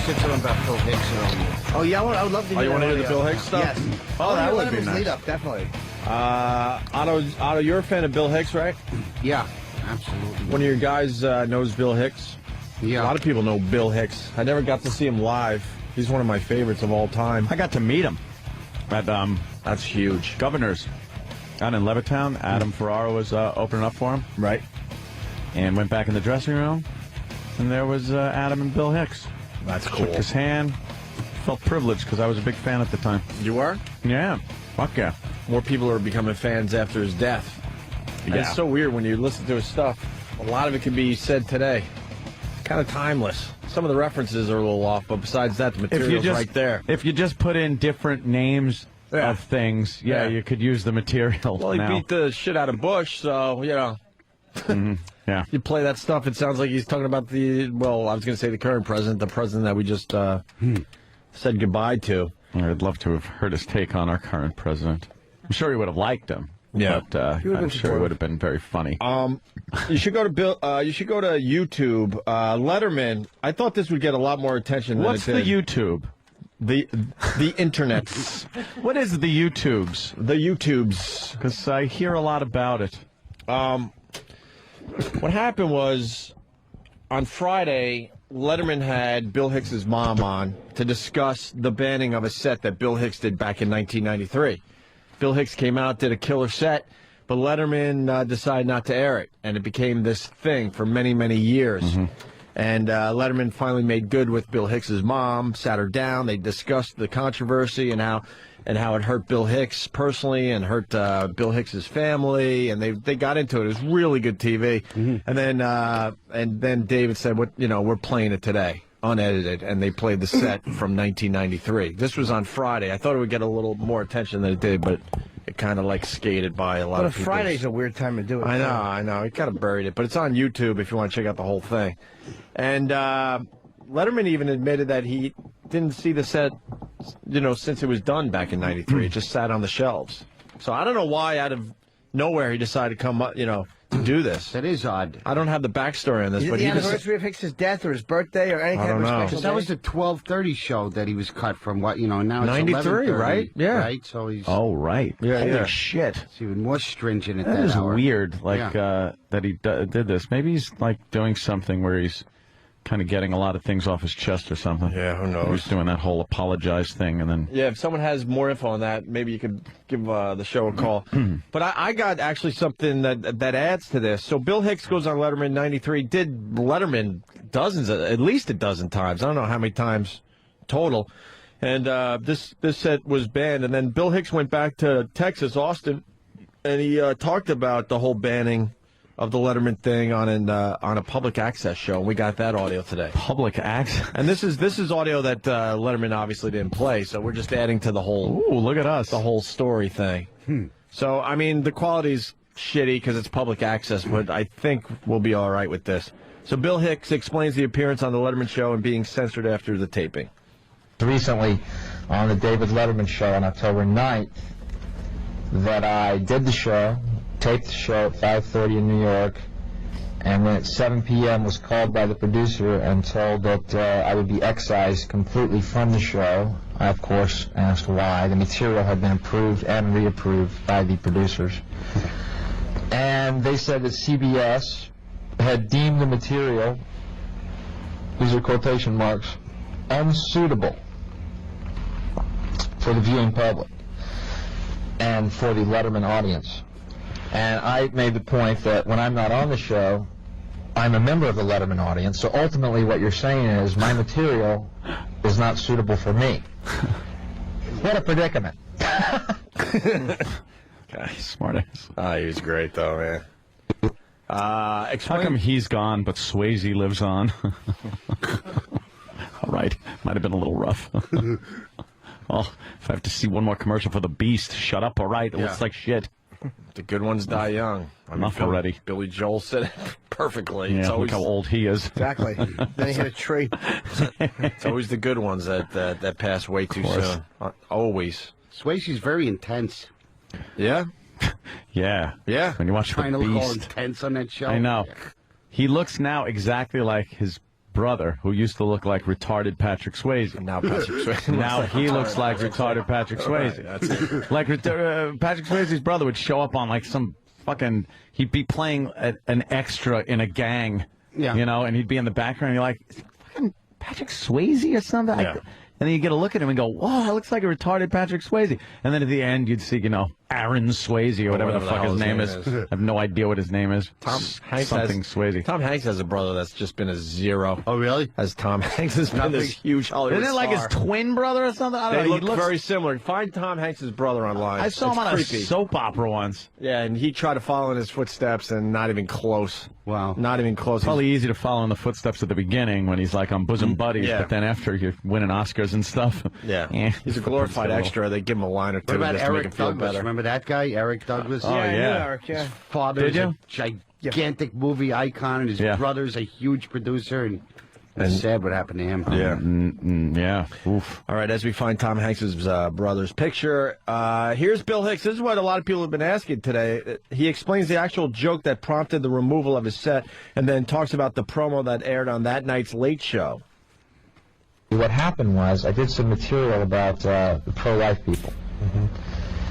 Said something about Bill Hicks earlier. Oh, yeah, I would love to hear you want to hear the audio. Bill Hicks stuff? Yes. Oh, that would be nice. Lead up, definitely. Otto, you're a fan of Bill Hicks, right? Yeah, absolutely. One of your guys knows Bill Hicks. Yeah. A lot of people know Bill Hicks. I never got to see him live. He's one of my favorites of all time. I got to meet him at that's huge. Governor's out in Levittown. Adam Ferraro was opening up for him. Right. And went back in the dressing room, and there was Adam and Bill Hicks. That's cool. Shook his hand. Felt privileged because I was a big fan at the time. You were? Yeah. Fuck yeah. More people are becoming fans after his death. And Yeah. it's so weird when you listen to his stuff. A lot of it can be said today. It's kind of timeless. Some of the references are a little off, but besides that, the material's right there. If you just put in different names of things, you could use the material. Well, he now. beat the shit out of Bush, so, you know. Yeah. You play that stuff, it sounds like he's talking about I was going to say the current president, the president that we just said goodbye to. I'd love to have heard his take on our current president. I'm sure he would have liked him. Yeah. But I'm sure it would have been very funny. You should go to you should go to YouTube. Letterman. I thought this would get a lot more attention than What's it did. the YouTube? The internet. What is the YouTubes? The YouTubes. Because I hear a lot about it. What happened was, on Friday, Letterman had Bill Hicks's mom on to discuss the banning of a set that Bill Hicks did back in 1993. Bill Hicks came out, did a killer set, but Letterman decided not to air it, and it became this thing for many, many years. Mm-hmm. And Letterman finally made good with Bill Hicks's mom, sat her down, they discussed the controversy and how it hurt Bill Hicks personally and hurt Bill Hicks's family, and they got into it. It was really good TV. Mm-hmm. And then David said, we're playing it today. unedited, and they played the set from 1993. This was on Friday. I thought it would get a little more attention than it did, but it kind of like skated by a lot of people. But Friday's a weird time to do it. I know. It kind of buried it, but it's on YouTube if you want to check out the whole thing. And Letterman even admitted that he didn't see the set, since it was done back in '93. It just sat on the shelves. So I don't know why out of nowhere he decided to come up, to do this. That is odd. I don't have the backstory on this, Is it but the he anniversary of Hicks's death or his birthday or any kind of special Because that was the 12:30 show that he was cut from. Now it's 93, 11:30, right? Yeah. Right. So he's. Oh, right. Yeah. Shit. It's even more stringent at that That is hour. weird, that he did this. Maybe he's, doing something where he's kind of getting a lot of things off his chest or something. Yeah, who knows? He's doing that whole apologize thing, and then... Yeah, if someone has more info on that, maybe you could give the show a call. But I got actually something that adds to this. So Bill Hicks goes on Letterman 93, did Letterman at least a dozen times. I don't know how many times total. And this set was banned. And then Bill Hicks went back to Texas, Austin, and he talked about the whole banning of the Letterman thing on a public access show, and we got that audio today. Public access, and this is audio that Letterman obviously didn't play, so we're just adding to the whole. Ooh, look at us! The whole story thing. So I mean, the quality's shitty because it's public access, but I think we'll be all right with this. So Bill Hicks explains the appearance on the Letterman show and being censored after the taping. Recently, on the David Letterman show on October 9th, that I did the show. Taped the show at 5:30 in New York, and then at 7 p.m. was called by the producer and told that I would be excised completely from the show. I, of course, asked why. The material had been approved and reapproved by the producers. And they said that CBS had deemed the material, these are quotation marks, unsuitable for the viewing public and for the Letterman audience. And I made the point that when I'm not on the show, I'm a member of the Letterman audience, so ultimately what you're saying is my material is not suitable for me. What a predicament. Okay, smart ass. He was great, though, man. How come he's gone, but Swayze lives on? All right, might have been a little rough. Well, if I have to see one more commercial for the Beast, shut up, all right? It looks like shit. The good ones die young. Enough already. Billy Joel said it perfectly. Yeah, it's always, look how old he is. Exactly. Then he hit a tree. It's always the good ones that pass way too soon. Always. Swayze's very intense. Yeah? Yeah. Yeah. When you watch The Trying to look all Beast. intense on that show. I know. He looks now exactly like his brother, who used to look like retarded Patrick Swayze. Now Patrick Swayze. Now he looks like retarded Patrick Swayze. That's it. Like Patrick Swayze's brother would show up on like some fucking. He'd be playing an extra in a gang, and he'd be in the background. And you're like, is it fucking Patrick Swayze or something? Yeah. And then you get a look at him and go, "Whoa, that looks like a retarded Patrick Swayze." And then at the end, you'd see, Aaron Swayze or whatever the fuck his name is. I have no idea what his name is. Tom Hanks Swayze. Tom Hanks has a brother that's just been a zero. Oh, really? As Tom Hanks has been this huge Hollywood Isn't it like his star. twin brother or something? I don't They know. look He looks very similar. Find Tom Hanks' brother online. I saw him on creepy. a soap opera once. Yeah, and he tried to follow in his footsteps, and not even close. Wow. Not even close. Probably easy to follow in the footsteps at the beginning when he's like on bosom buddies, Yeah. but then after you're winning Oscars and stuff. Yeah. He's a glorified extra. They give him a line or two What about just to make Eric him feel Douglas? better. Remember that guy, Eric Douglas? Oh, I knew yeah. Eric, yeah. His father's Did you? a gigantic movie icon, and his brother's a huge producer, and it's sad what happened to him. Yeah. Yeah. Oof. All right, as we find Tom Hanks' brother's picture, here's Bill Hicks. This is what a lot of people have been asking today. He explains the actual joke that prompted the removal of his set, and then talks about the promo that aired on that night's Late Show. What happened was I did some material about the pro-life people.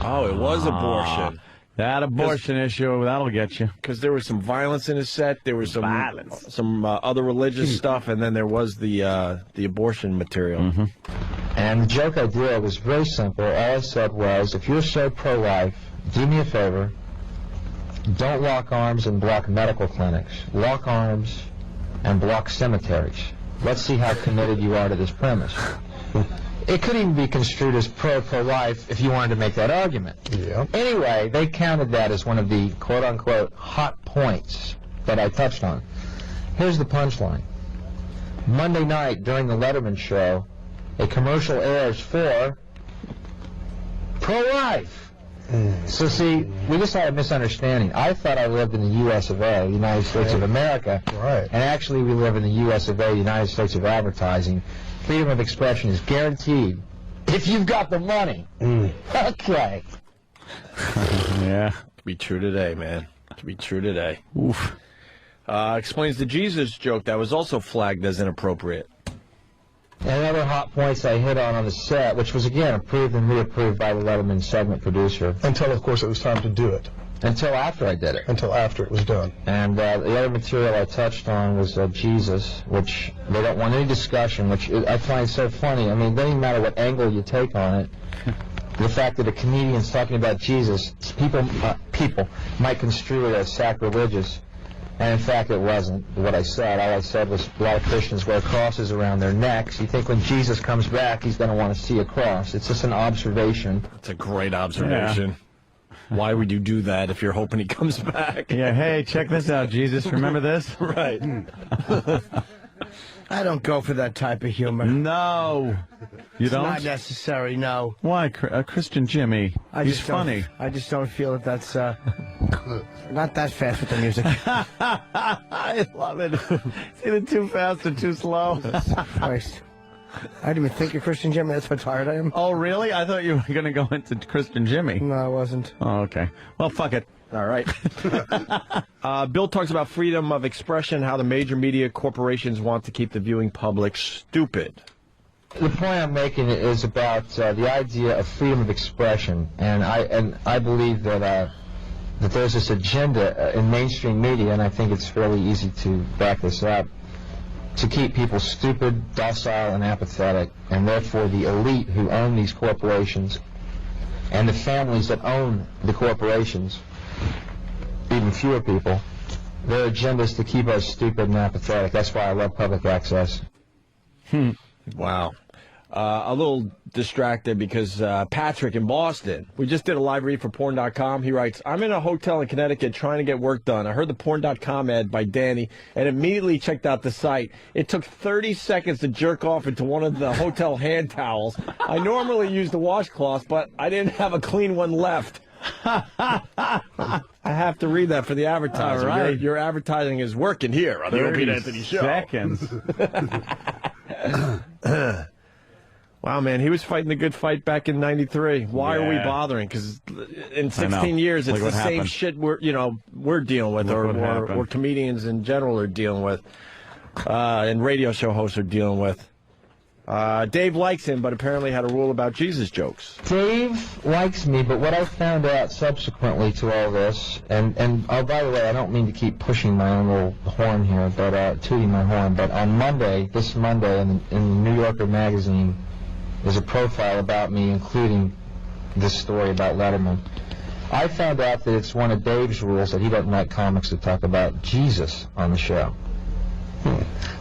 Oh, it was abortion. That abortion issue, that'll get you. Because there was some violence in his set. There was some other religious stuff, and then there was the abortion material. And the joke I did was very simple. All I said was, if you're so pro-life, do me a favor, don't lock arms and block medical clinics. Lock arms and block cemeteries. Let's see how committed you are to this premise. It could even be construed as pro-life if you wanted to make that argument. Yeah. Anyway, they counted that as one of the quote-unquote hot points that I touched on. Here's the punchline. Monday night during the Letterman show, a commercial airs for pro-life. So see, we just had a misunderstanding. I thought I lived in the U.S. of A., United States of America. Right. And actually we live in the U.S. of A., United States of advertising. Freedom of expression is guaranteed if you've got the money. Okay. Yeah. To be true today, man. To be true today. Oof. Explains the Jesus joke that was also flagged as inappropriate. And other hot points I hit on the set, which was, again, approved and reapproved by the Letterman segment producer. Until, of course, it was time to do it. Until after I did it. Until after it was done. And the other material I touched on was Jesus, which they don't want any discussion, which I find so funny. I mean, it doesn't matter what angle you take on it. The fact that a comedian's talking about Jesus, people might construe it as sacrilegious. And in fact, it wasn't what I said. All I said was a lot of Christians wear crosses around their necks. You think when Jesus comes back, he's going to want to see a cross. It's just an observation. That's a great observation. Yeah. Why would you do that if you're hoping he comes back? Yeah, hey, check this out, Jesus. Remember this? Right. I don't go for that type of humor. No. You It's don't? not necessary, no. Why, Christian Jimmy? He's funny. I just don't feel that that's not that fast with the music. I love it. It's either too fast or too slow. Christ. I didn't even think of Christian Jimmy. That's how tired I am. Oh, really? I thought you were going to go into Christian Jimmy. No, I wasn't. Oh, okay. Well, fuck it. All right. Bill talks about freedom of expression, how the major media corporations want to keep the viewing public stupid. The point I'm making is about the idea of freedom of expression, and I believe that that there's this agenda in mainstream media, and I think it's fairly easy to back this up, to keep people stupid, docile, and apathetic, and therefore the elite who own these corporations and the families that own the corporations, even fewer people, their agenda is to keep us stupid and apathetic. That's why I love public access. Wow. A little distracted because Patrick in Boston, we just did a live read for porn.com. He writes, I'm in a hotel in Connecticut trying to get work done. I heard the porn.com ad by Danny and immediately checked out the site. It took 30 seconds to jerk off into one of the hotel hand towels. I normally use the washcloth, but I didn't have a clean one left. I have to read that for the advertiser. All right. Your advertising is working here on the Opie Anthony Show. Seconds. Wow, man, he was fighting the good fight back in '93. Why are we bothering? Because in 16 years, it's the same shit we're dealing with, or comedians in general are dealing with, and radio show hosts are dealing with. Dave likes him, but apparently had a rule about Jesus jokes. Dave likes me, but what I found out subsequently to all this, and oh, by the way, I don't mean to keep pushing my own little horn here, but tooting my horn, but on this Monday, in the New Yorker magazine, there's a profile about me, including this story about Letterman. I found out that it's one of Dave's rules that he doesn't like comics to talk about Jesus on the show.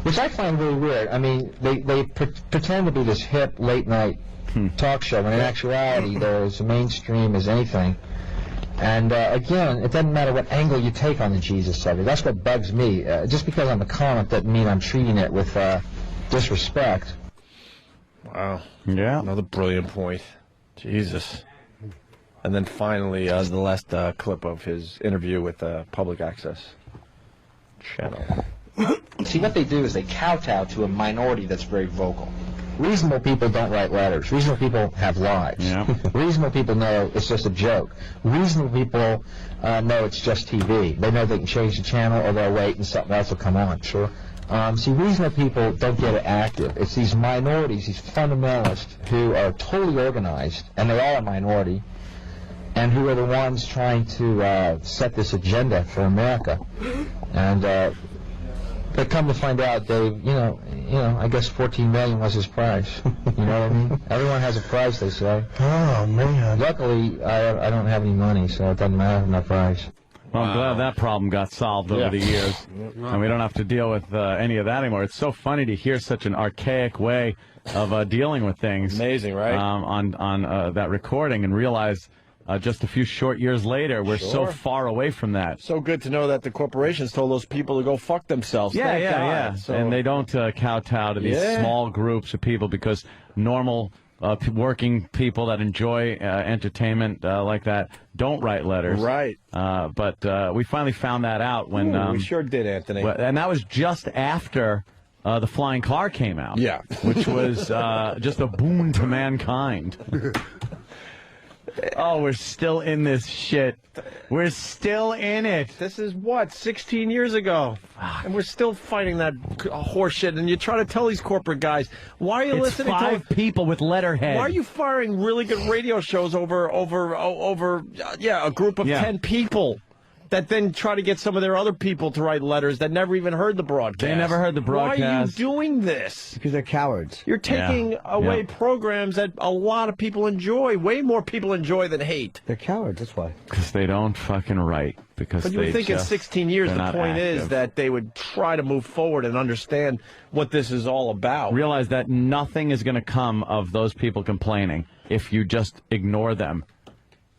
Which I find really weird. I mean, they pretend to be this hip, late-night talk show, when in actuality they're as mainstream as anything. And, again, it doesn't matter what angle you take on the Jesus subject. That's what bugs me. Just because I'm a comic doesn't mean I'm treating it with disrespect. Wow. Yeah. Another brilliant point. Jesus. And then finally, the last clip of his interview with Public Access Channel. See, what they do is they kowtow to a minority that's very vocal. Reasonable people don't write letters. Reasonable people have lives. Yeah. Reasonable people know it's just a joke. Reasonable people know it's just TV. They know they can change the channel or they'll wait and something else will come on. Sure. See, reasonable people don't get active. It's these minorities, these fundamentalists who are totally organized, and they are a minority, and who are the ones trying to set this agenda for America. And but come to find out, Dave, you know, I guess 14 million was his price. You know what I mean? Everyone has a price, they say. Oh man. Luckily, I don't have any money, so it doesn't matter my price. Well, I'm glad that problem got solved over the years, and we don't have to deal with any of that anymore. It's so funny to hear such an archaic way of dealing with things. Amazing, right? On that recording, and realize just a few short years later. We're so Sure. far away from that. So good to know that the corporations told those people to go fuck themselves. Yeah, Thank God. yeah. So, And they don't kowtow to these Yeah. small groups of people because normal working people that enjoy entertainment like that don't write letters. Right. But we finally found that out when... Ooh, we sure did, Anthony. And that was just after the flying car came out. Yeah. Which was just a boon to mankind. Oh, we're still in this shit. We're still in it. This is what, 16 years ago, and we're still fighting that horse shit. And you try to tell these corporate guys, why are you It's listening five to people with letterhead. Why are you firing really good radio shows over a group of 10 people that then try to get some of their other people to write letters that never even heard the broadcast? They never heard the broadcast. Why are you doing this? Because they're cowards. You're taking away programs that a lot of people enjoy. Way more people enjoy than hate. They're cowards, that's why. Because they don't fucking write. Because But you would think in 16 years, the point is that they would try to move forward and understand what this is all about. Realize that nothing is going to come of those people complaining if you just ignore them.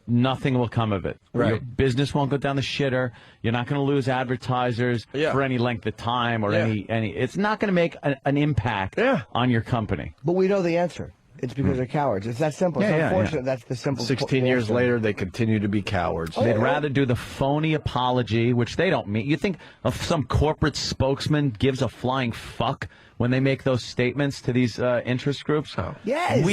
Nothing will come of it. Right. Your business won't go down the shitter. You're not going to lose advertisers for any length of time or any. It's not going to make an impact on your company. But we know the answer. It's because they're cowards. It's that simple. It's unfortunate that's the simple 16 years answer. later, they continue to be cowards. They'd rather do the phony apology, which they don't mean. You think of some corporate spokesman gives a flying fuck when they make those statements to these interest groups? Yes.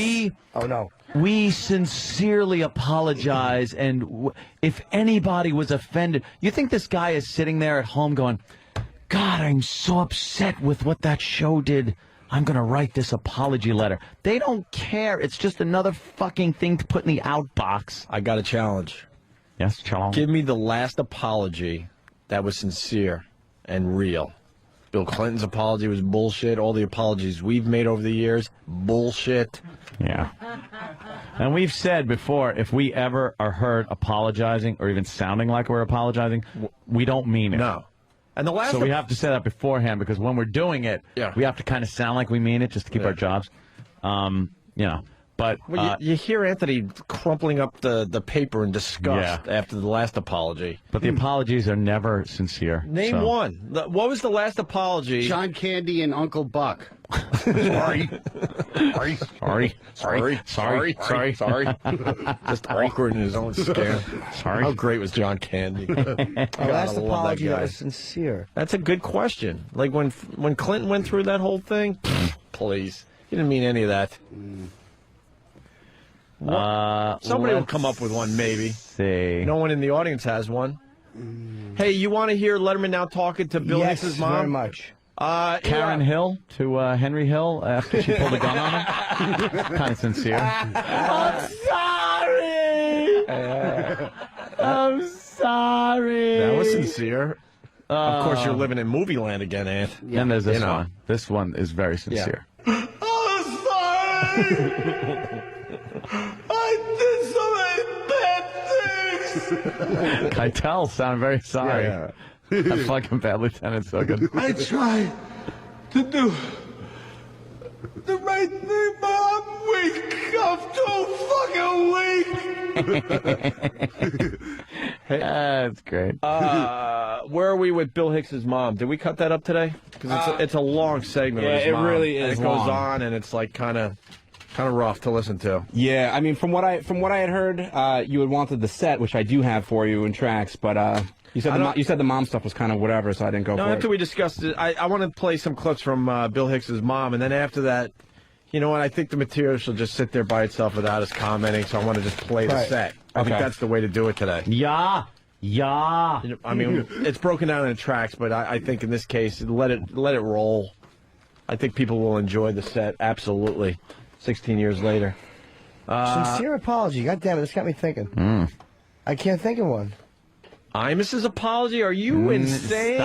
We sincerely apologize, and if anybody was offended, you think this guy is sitting there at home going, God, I'm so upset with what that show did. I'm going to write this apology letter. They don't care. It's just another fucking thing to put in the outbox. I got a challenge. Yes, challenge. Give me the last apology that was sincere and real. Bill Clinton's apology was bullshit. All the apologies we've made over the years, bullshit. Yeah. And we've said before, if we ever are heard apologizing or even sounding like we're apologizing, we don't mean it. No. And the last so we have to say that beforehand because when we're doing it, we have to kind of sound like we mean it just to keep our jobs. But well, you hear Anthony crumpling up the paper in disgust after the last apology. But the apologies are never sincere. Name one. What was the last apology? John Candy and Uncle Buck. Sorry. Just awkward in his own skin. Sorry. How great was John Candy? The last apology that was sincere. That's a good question. Like when Clinton went through that whole thing, please. He didn't mean any of that. Somebody will come up with one, maybe. See. No one in the audience has one. Hey, you want to hear Letterman now talking to Bill Hicks' mom? Very much. Karen Hill to Henry Hill after she pulled a gun on him. Kind of sincere. I'm sorry. I'm sorry. That was sincere. Of course, you're living in movie land again, Ant. And there's this one. This one is very sincere. I'm sorry. I did so many bad things. Keitel sounded very sorry. That fucking bad lieutenant's so good. I tried to do the right thing, but I'm weak. I'm too fucking weak. That's great. Where are we with Bill Hicks' mom? Did we cut that up today? Because it's a long segment. Yeah, with his it mom, really and is it goes long. on, and it's like kind of rough to listen to. Yeah, I mean, from what I had heard, you had wanted the set, which I do have for you in tracks, but you said the mom stuff was kind of whatever, so I didn't go for After it. we discussed it, I want to play some clips from Bill Hicks' mom, and then after that, you know what? I think the material should just sit there by itself without us commenting, so I want to just play the set. I think that's the way to do it today. Yeah. I mean, it's broken down in tracks, but I think in this case, let it roll. I think people will enjoy the set, absolutely. 16 years later. Sincere apology. God damn it, this got me thinking. I can't think of one. Imus's apology? Are you insane?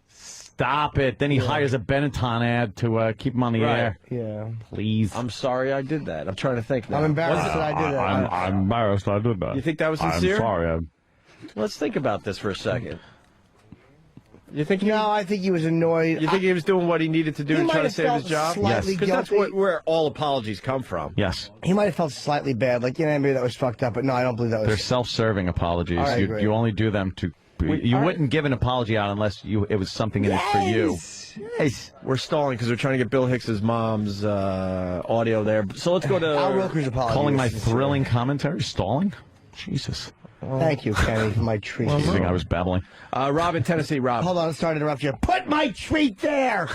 Stop it. Then he hires a Benetton ad to keep him on the air. Yeah. Please. I'm sorry I did that. I'm trying to think now. I'm embarrassed that I did that. I'm embarrassed I did that. You think that was sincere? I'm sorry. Let's think about this for a second. You think? No, I think he was annoyed. You think he was doing what he needed to do He to might try to have save his felt job? slightly because that's guilty. where all apologies come from. Yes. He might have felt slightly bad, like, maybe that was fucked up, but no, I don't believe that was. They're self-serving apologies. I agree. You only do them to. You wouldn't give an apology out unless it was something in it for you. Yes. We're stalling because we're trying to get Bill Hicks's mom's audio there. So let's go to Al Roker's apology. Calling my thrilling commentary stalling? Jesus. Thank you, Kenny, for my treat. You think I was babbling? Rob in Tennessee. Rob. Hold on, sorry to interrupt you. Put my treat there!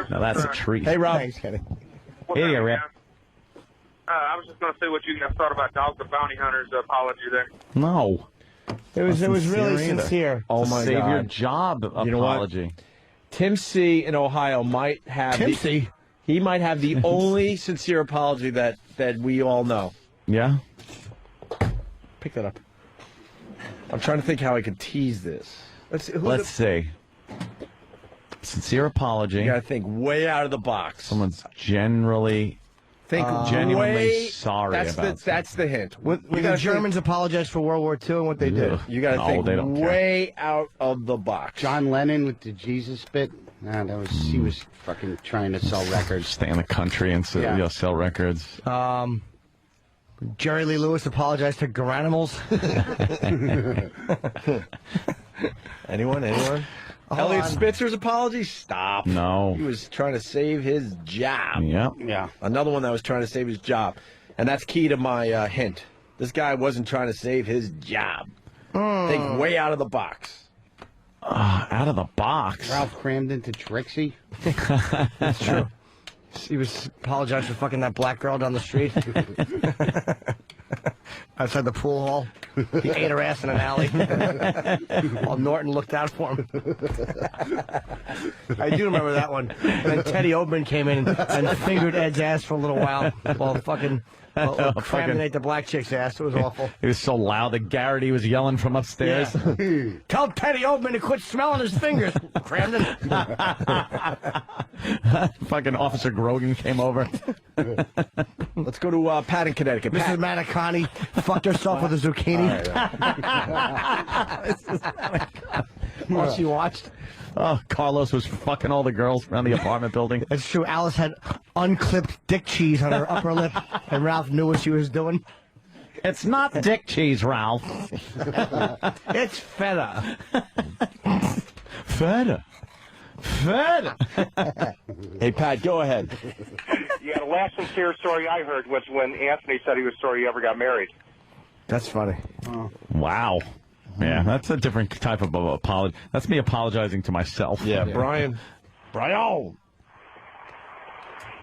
Now that's a treat. Hey, Rob. Thanks, Kenny. Hey, Rob. I was just going to say what you guys thought about Dog the Bounty Hunter's apology there. No. It was really sincere. Oh, my Save God. your job You know what? apology. Tim C. in Ohio might have he might have the only sincere apology that we all know. Yeah? Pick that up. I'm trying to think how I could tease this. Let's see. Sincere apology. You got to think way out of the box. Someone's genuinely way, sorry about that's the hint. When the Germans apologized for World War II and what they did. You got to think they don't way out of the box. John Lennon with the Jesus bit. Nah, he was fucking trying to sell records. Stay in the country and sell records. Jerry Lee Lewis apologized to Garanimals. Anyone? Elliot Spitzer's apology? Stop. No. He was trying to save his job. Yep. Yeah. Another one that was trying to save his job. And that's key to my hint. This guy wasn't trying to save his job. Think way out of the box. Out of the box? Ralph crammed into Trixie. That's true. He was apologizing for fucking that black girl down the street. Outside the pool hall. He ate her ass in an alley. While Norton looked out for him. I do remember that one. And then Teddy Oberman came in and fingered Ed's ass for a little while cramming the black chick's ass. It was awful. It was so loud that Garrity was yelling from upstairs. Yeah. Tell Teddy Oberman to quit smelling his fingers, Cramden. Fucking Officer Grogan came over. Let's go to Pat in Connecticut. Mrs. Manicani fucked herself with a zucchini. What she watched. Oh, Carlos was fucking all the girls around the apartment building. It's true. Alice had unclipped dick cheese on her upper lip, and Ralph knew what she was doing. It's not dick cheese, Ralph. It's feta. Feta. Hey, Pat, go ahead. Yeah, the last sincere story I heard was when Anthony said he was sorry he ever got married. That's funny. Wow. Yeah, that's a different type of apology. That's me apologizing to myself. Yeah, Brian. Brian.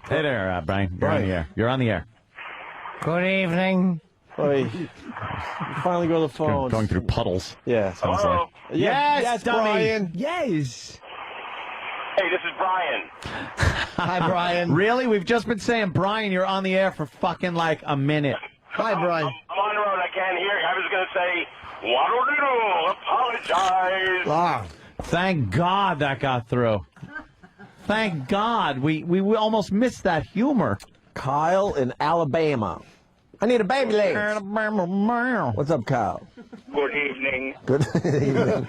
Hey there, Brian. You're on the air. You're on the air. Good evening. Hey, finally go to the phone. Going through puddles. Yeah. Sounds like. Yes, dummy. Brian. Yes. Hey, this is Brian. Hi, Brian. Really? We've just been saying, Brian, you're on the air for fucking like a minute. Hi, Brian. I'm on the road. I can't hear you. I was going to say, apologize. Ah. Thank God that got through. Thank God. We almost missed that humor. Kyle in Alabama. I need a baby leg. What's up, Kyle? Good evening. Good evening.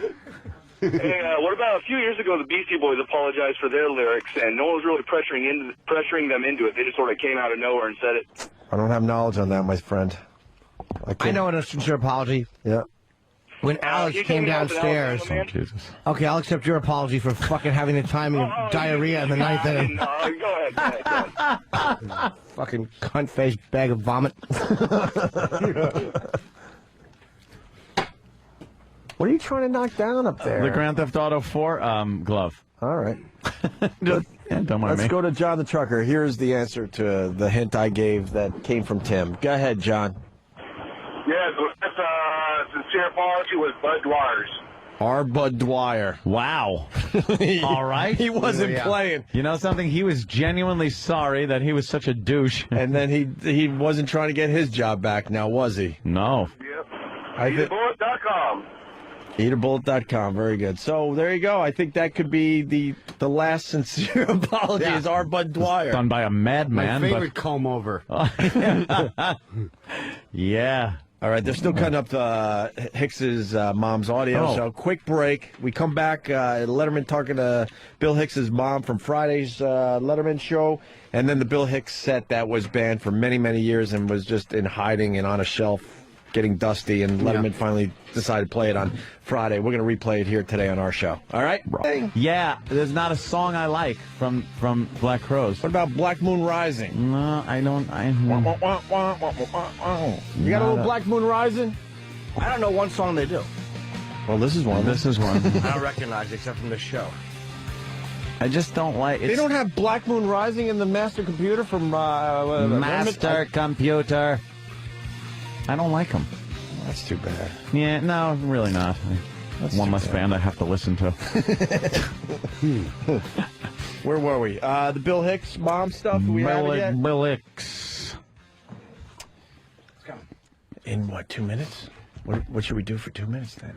Hey, what about a few years ago, the Beastie Boys apologized for their lyrics, and no one was really pressuring them into it. They just sort of came out of nowhere and said it. I don't have knowledge on that, my friend. I know a sincere apology. Yeah. When Alex came downstairs. Oh, Jesus. Okay, I'll accept your apology for fucking having the timing of diarrhea in the ninth inning. Go ahead. Fucking cunt-faced bag of vomit. What are you trying to knock down up there? The Grand Theft Auto 4 glove. All right. Don't mind Let's me. go to John the Trucker. Here's the answer to the hint I gave that came from Tim. Go ahead, John. Yeah, the sincere apology was Bud Dwyer's. R. Bud Dwyer. Wow. All right. He wasn't playing. You know something? He was genuinely sorry that he was such a douche. And then he wasn't trying to get his job back now, was he? No. Yep. Eaterbullet.com. Eaterbullet.com. Very good. So there you go. I think that could be the last sincere apology is R. Bud Dwyer. Done by a madman. My favorite comb over. Yeah. All right, they're still cutting up Hicks's mom's audio, so quick break. We come back, Letterman talking to Bill Hicks's mom from Friday's Letterman show, and then the Bill Hicks set that was banned for many, many years and was just in hiding and on a shelf getting dusty, and Letterman finally decided to play it on Friday. We're going to replay it here today on our show. All right? Yeah, there's not a song I like from Black Crowes. What about Black Moon Rising? No, I don't. You got a little Black Moon Rising? I don't know one song they do. Well, this is one. This is one. I don't recognize it except from the show. I just don't like it. They don't have Black Moon Rising in the Master Computer from... Master Computer. I don't like them. That's too bad. Yeah, no, really not. One less band I have to listen to. Where were we? The Bill Hicks mom stuff? Do we have it yet? Bill Hicks. In what, 2 minutes? What should we do for 2 minutes then?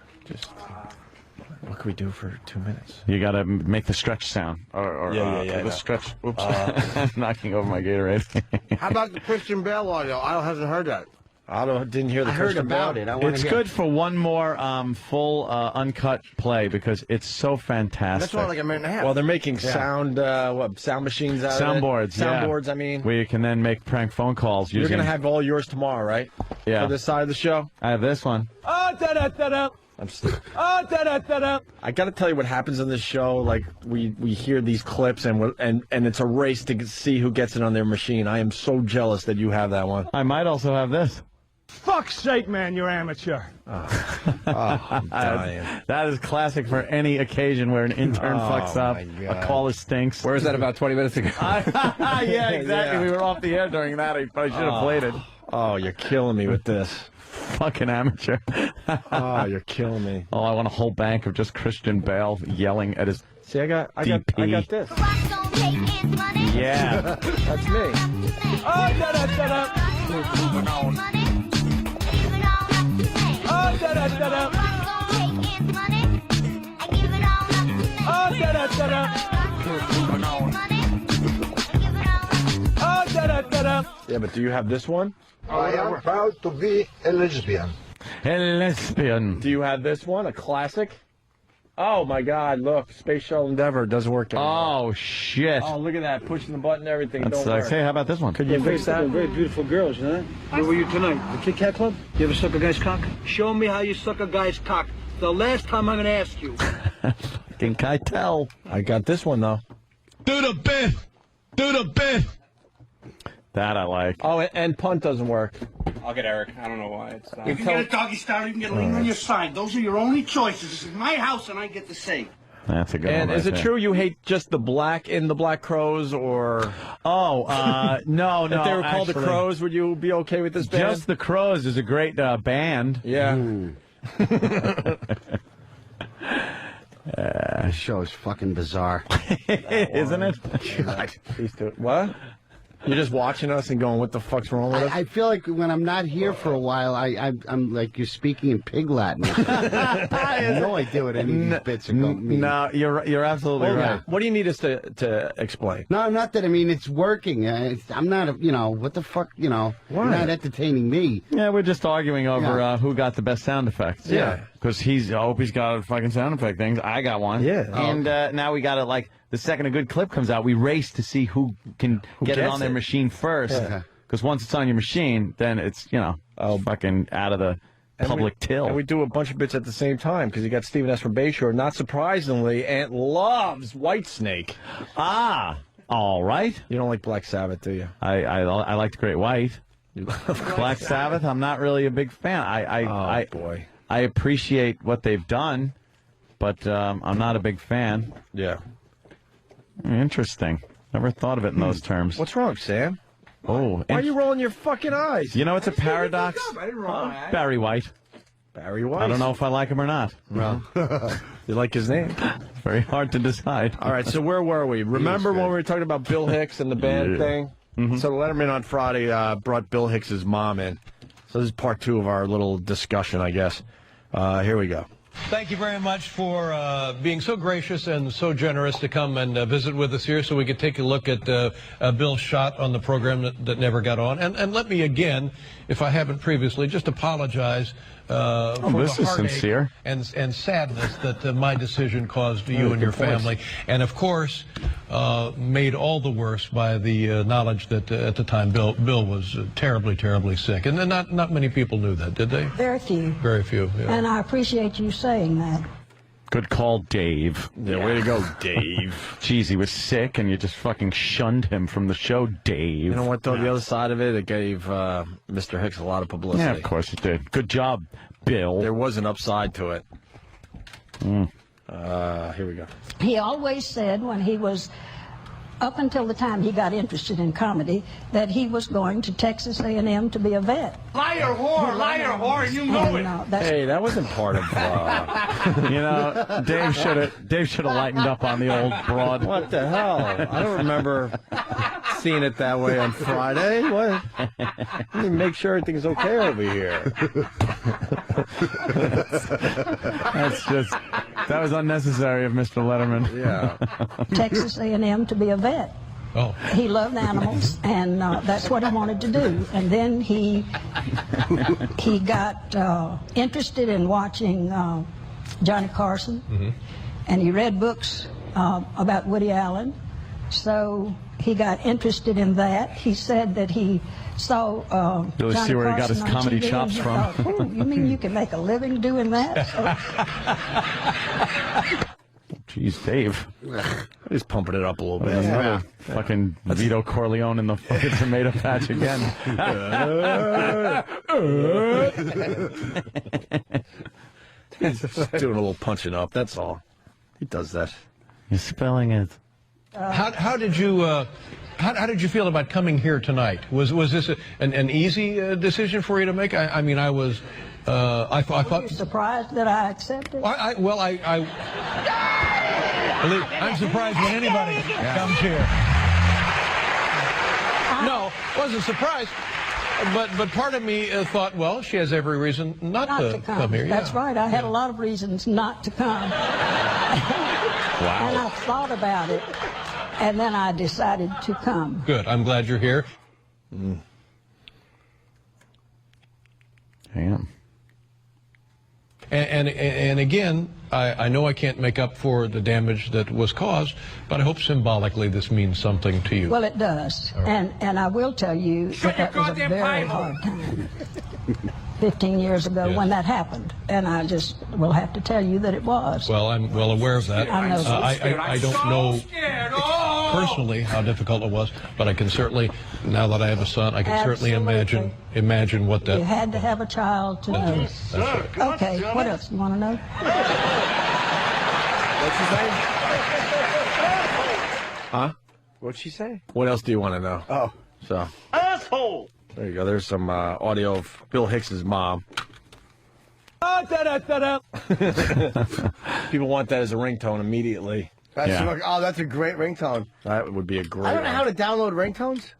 What can we do for 2 minutes? You got to make the stretch sound. The stretch. Oops. I'm knocking over my Gatorade. How about the Christian Bale audio? I hasn't heard that. Didn't hear the Christian Bale. It's good for one more full uncut play because it's so fantastic. That's only like a minute and a half. Well, they're making sound machines out of it? Soundboards, I mean. Where you can then make prank phone calls. You're going to have all yours tomorrow, right? Yeah. For this side of the show? I have this one. I got to tell you what happens on this show. Like, we hear these clips, and it's a race to see who gets it on their machine. I am so jealous that you have that one. I might also have this. Fuck's sake, man, you're amateur. I'm dying. That is classic for any occasion where an intern fucks up, a caller stinks. Where was that about 20 minutes ago? Yeah, exactly. Yeah. We were off the air during that. I probably should have played it. Oh, you're killing me with this. Fucking amateur. Oh, you're killing me. Oh, I want a whole bank of just Christian Bale yelling at his I got this. Yeah. That's me. Yeah, but do you have this one? I am proud to be a lesbian. A lesbian. Do you have this one? A classic? Oh my God! Look, Space Shuttle Endeavour doesn't work anymore. Oh shit! Oh, look at that! Pushing the button, and everything. That's don't work. Hey, how about this one? Could you fix that? Very beautiful girls, huh? Where were you tonight? The Kit Kat Club? You ever suck a guy's cock? Show me how you suck a guy's cock. The last time I'm going to ask you. Fucking Keitel. I got this one though. Do the bit. Do the bit. That I like. Oh, and punt doesn't work. I'll get Eric. I don't know why. It's You can get a doggy style, you can get a lean on your side. Those are your only choices. This is my house, and I get to say. That's a good one. And is it true you hate just the black in the Black Crowes, or? Oh, no. If they were called the Crowes, would you be okay with this band? Just the Crowes is a great band. Yeah. This show is fucking bizarre. Isn't it? God. These two. What? You're just watching us and going, what the fuck's wrong with us? I feel like when I'm not here for a while, I'm like you're speaking in pig Latin. I have no idea what any of these bits are going to mean. No, you're absolutely right. What do you need us to explain? No, not that. I mean, it's working. I'm not, what the fuck, you're not entertaining me. Yeah, we're just arguing over who got the best sound effects. Yeah. Because Opie's got a fucking sound effect things. I got one. Yeah. And now we got it the second a good clip comes out, we race to see who can get it on their machine first. Because once it's on your machine, then it's, fucking out of the public till. And we do a bunch of bits at the same time, because you got Stephen S. from Bayshore. Not surprisingly, Ant loves Whitesnake. Ah, all right. You don't like Black Sabbath, do you? I like the Great White. You love Black Sabbath, I'm not really a big fan. Boy. I appreciate what they've done, but I'm not a big fan. Yeah. Interesting. Never thought of it in those terms. What's wrong, Sam? Oh, why are you rolling your fucking eyes? You know, it's a paradox. I didn't roll my eyes. Barry White. Barry White. I don't know if I like him or not. Well, you like his name? Very hard to decide. All right, so where were we? Remember when we were talking about Bill Hicks and the band thing? Mm-hmm. So the Letterman on Friday brought Bill Hicks's mom in. So this is part 2 of our little discussion, I guess. Here we go. Thank you very much for being so gracious and so generous to come and visit with us here so we could take a look at Bill's shot on the program that never got on. And let me again, if I haven't previously, just apologize for this the is heartache sincere. and sadness that my decision caused you and your family. And, of course, made all the worse by the knowledge that at the time Bill was terribly, terribly sick. And then not many people knew that, did they? Very few. Very few, yeah. And I appreciate you saying that. Good call, Dave. Yeah, way to go, Dave. Jeez, he was sick, and you just fucking shunned him from the show, Dave. You know what, though? The other side of it gave Mr. Hicks a lot of publicity. Yeah, of course it did. Good job, Bill. There was an upside to it. Here we go. He always said when he was, up until the time he got interested in comedy, that he was going to Texas A&M to be a vet. Liar, whore, you know it. Hey, that wasn't part of... You know, Dave should have lightened up on the old broad. What the hell? I don't remember seeing it that way on Friday. What? Let me make sure everything's okay over here. That was unnecessary of Mr. Letterman. Yeah. Texas A&M to be a vet. Oh. He loved animals, and that's what he wanted to do. And then he got interested in watching Johnny Carson, and he read books about Woody Allen. So he got interested in that. He said that he saw Really Johnny see where he got Carson his on comedy TV, chops and he from. thought, "Oh, you mean you can make a living doing that?" Jeez, Dave. He's pumping it up a little bit. Another fucking Vito Corleone in the fucking tomato patch again. He's just doing a little punching up, that's all. He does that. You're spelling it. How did you feel about coming here tonight? Was this an easy decision for you to make? I mean, I was. I thought. Were you surprised that I accepted? I'm surprised when anybody comes here. No, wasn't surprised. But part of me thought, well, she has every reason not to come here. That's right. I had a lot of reasons not to come. Wow. And I thought about it, and then I decided to come. Good. I'm glad you're here. Damn. And again, I know I can't make up for the damage that was caused, but I hope symbolically this means something to you. Well, it does. Right. And I will tell you that was a very hard time 15 years ago when that happened. And I just will have to tell you that it was. Well, I'm well aware of that. I know. I don't know personally how difficult it was, but I can certainly, now that I have a son, I can certainly imagine what that. You had to have a child to know. That's right. Okay, what else? You want to know? What's she say? Huh? What'd she say? What else do you want to know? Oh. So. Asshole! There you go. There's some audio of Bill Hicks's mom. People want that as a ringtone immediately. That's a great ringtone. That would be a great I don't know one. how to download ringtones.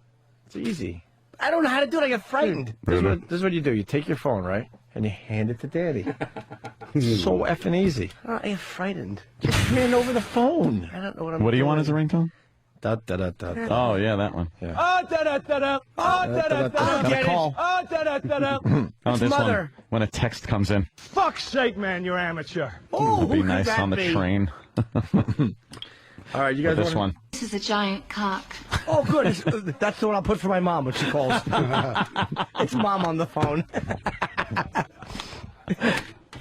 It's easy. I don't know how to do it. I get frightened. This is what you do. You take your phone, right? And you hand it to Daddy. So effing easy. I get frightened. Just hand over the phone. I don't know what I'm What do you want doing. as a ringtone? Da, da, da, da, da. Oh, yeah, that one. Yeah. The call. Oh, this Mother. one. When a text comes in. Fuck's sake, man, you're amateur. Oh, would be nice on the train. All right, you guys this want one. This is a giant cock. Oh, good. That's the one I'll put for my mom when she calls. It's Mom on the phone.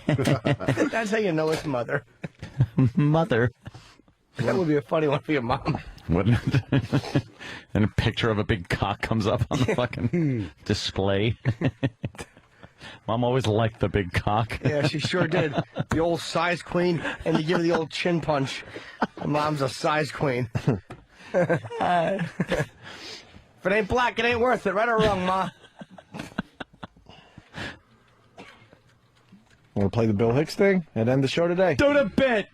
That's how you know it's Mother. Mother. That would be a funny one for your mom. Wouldn't it? And a picture of a big cock comes up on the fucking display. Mom always liked the big cock. Yeah, she sure did. The old size queen, and you give her the old chin punch. Mom's a size queen. If it ain't black, it ain't worth it. Right or wrong, Ma? Want to play the Bill Hicks thing and end the show today? Do the bit.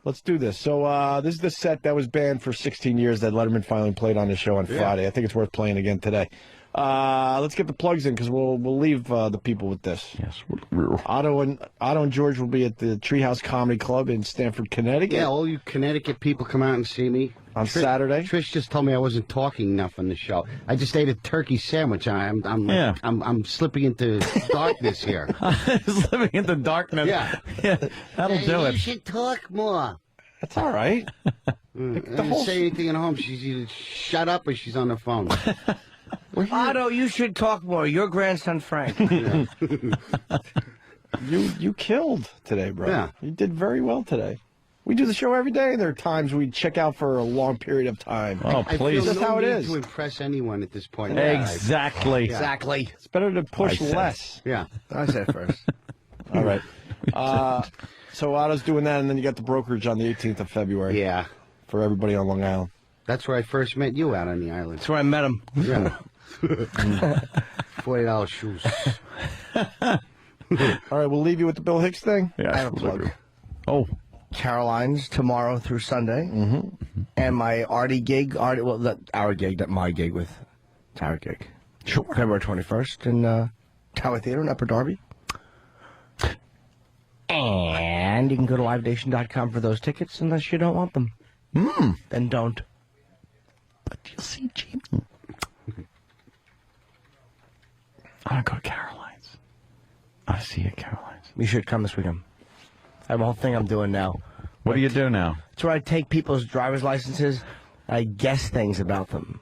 Let's do this. So this is the set that was banned for 16 years that Letterman finally played on his show on Friday. I think it's worth playing again today. Let's get the plugs in because we'll leave the people with this. Yes. Otto and George will be at the Treehouse Comedy Club in Stamford, Connecticut. Yeah, all you Connecticut people come out and see me. On Saturday. Trish just told me I wasn't talking enough on the show. I just ate a turkey sandwich. I'm slipping into darkness here. Slipping into darkness. Yeah. That'll do it. You should talk more. That's all right. Doesn't say anything at home. She's either shut up or she's on the phone. Otto, you should talk more. Your grandson, Frank. You killed today, bro. Yeah. You did very well today. We do the show every day, and there are times we check out for a long period of time. Oh, please. I feel That's no how it need is. to impress anyone at this point. Exactly. Yeah. Exactly. It's better to push I said. less. Yeah. I said first. All right. So Otto's doing that, and then you got the brokerage on the 18th of February. Yeah. For everybody on Long Island. That's where I first met you out on the island. That's where I met him. Yeah. $40 shoes. All right, we'll leave you with the Bill Hicks thing. I have a plug. Oh. Caroline's tomorrow through Sunday. Mm-hmm. And my Artie gig, our gig, not my gig with, it's our gig. Sure. February 21st in Tower Theater in Upper Darby. And you can go to livenation.com for those tickets unless you don't want them. Then don't. But you'll see Jimmy. I want to go to Caroline's. I see you at Caroline's. You should come this weekend. I have a whole thing I'm doing now. What do you do now? It's where I take people's driver's licenses. I guess things about them.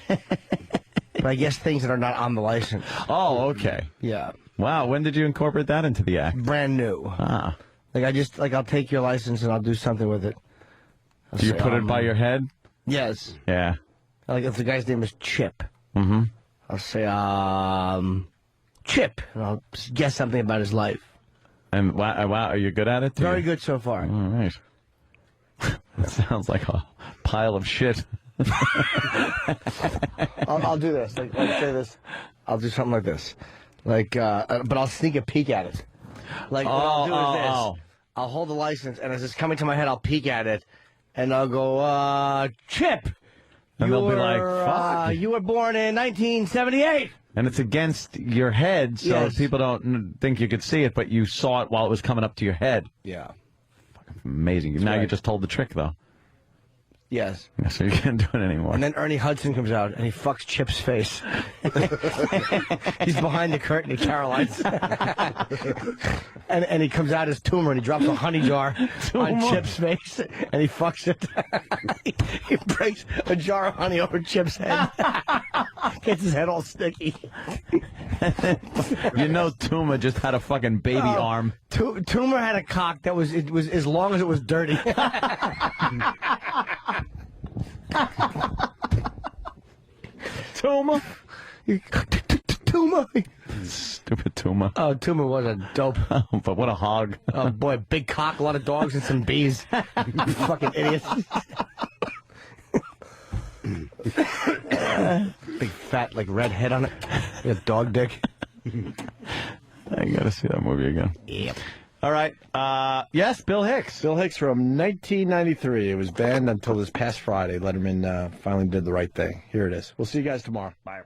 But I guess things that are not on the license. Oh, okay. Yeah. Wow, when did you incorporate that into the act? Brand new. Ah. I'll take your license and I'll do something with it. Do you put it by your head? Yes. Yeah. Like if the guy's name is Chip. Mm-hmm. I'll say, Chip. And I'll guess something about his life. And wow, are you good at it? Very good so far. All right. That sounds like a pile of shit. I'll do this. Like say this. I'll do something like this. Like, but I'll sneak a peek at it. Like, what I'll do is this. I'll hold the license, and as it's coming to my head, I'll peek at it, and I'll go, Chip. And they'll be like, fuck. You were born in 1978. And it's against your head, so Yes. people don't think you could see it, but you saw it while it was coming up to your head. Yeah. Amazing. Now right. you just told the trick, though. Yes. Yeah, so you can't do it anymore. And then Ernie Hudson comes out, and he fucks Chip's face. He's behind the curtain at Caroline's. and he comes out as Tumor, and he drops a honey jar on Chip's face, and he fucks it. He breaks a jar of honey over Chip's head. Gets his head all sticky. You know Tuma just had a fucking baby arm. Tumor had a cock that was as long as it was dirty. Tuma? Tuma. Stupid Tuma. Oh, Tuma was a dope. But what a hog. Oh, boy, big cock, a lot of dogs, and some bees. Fucking idiots. Big fat, like, red head on it. Like a dog dick. I gotta see that movie again. Yep. All right. Yes, Bill Hicks. Bill Hicks from 1993. It was banned until this past Friday. Letterman finally did the right thing. Here it is. We'll see you guys tomorrow. Bye.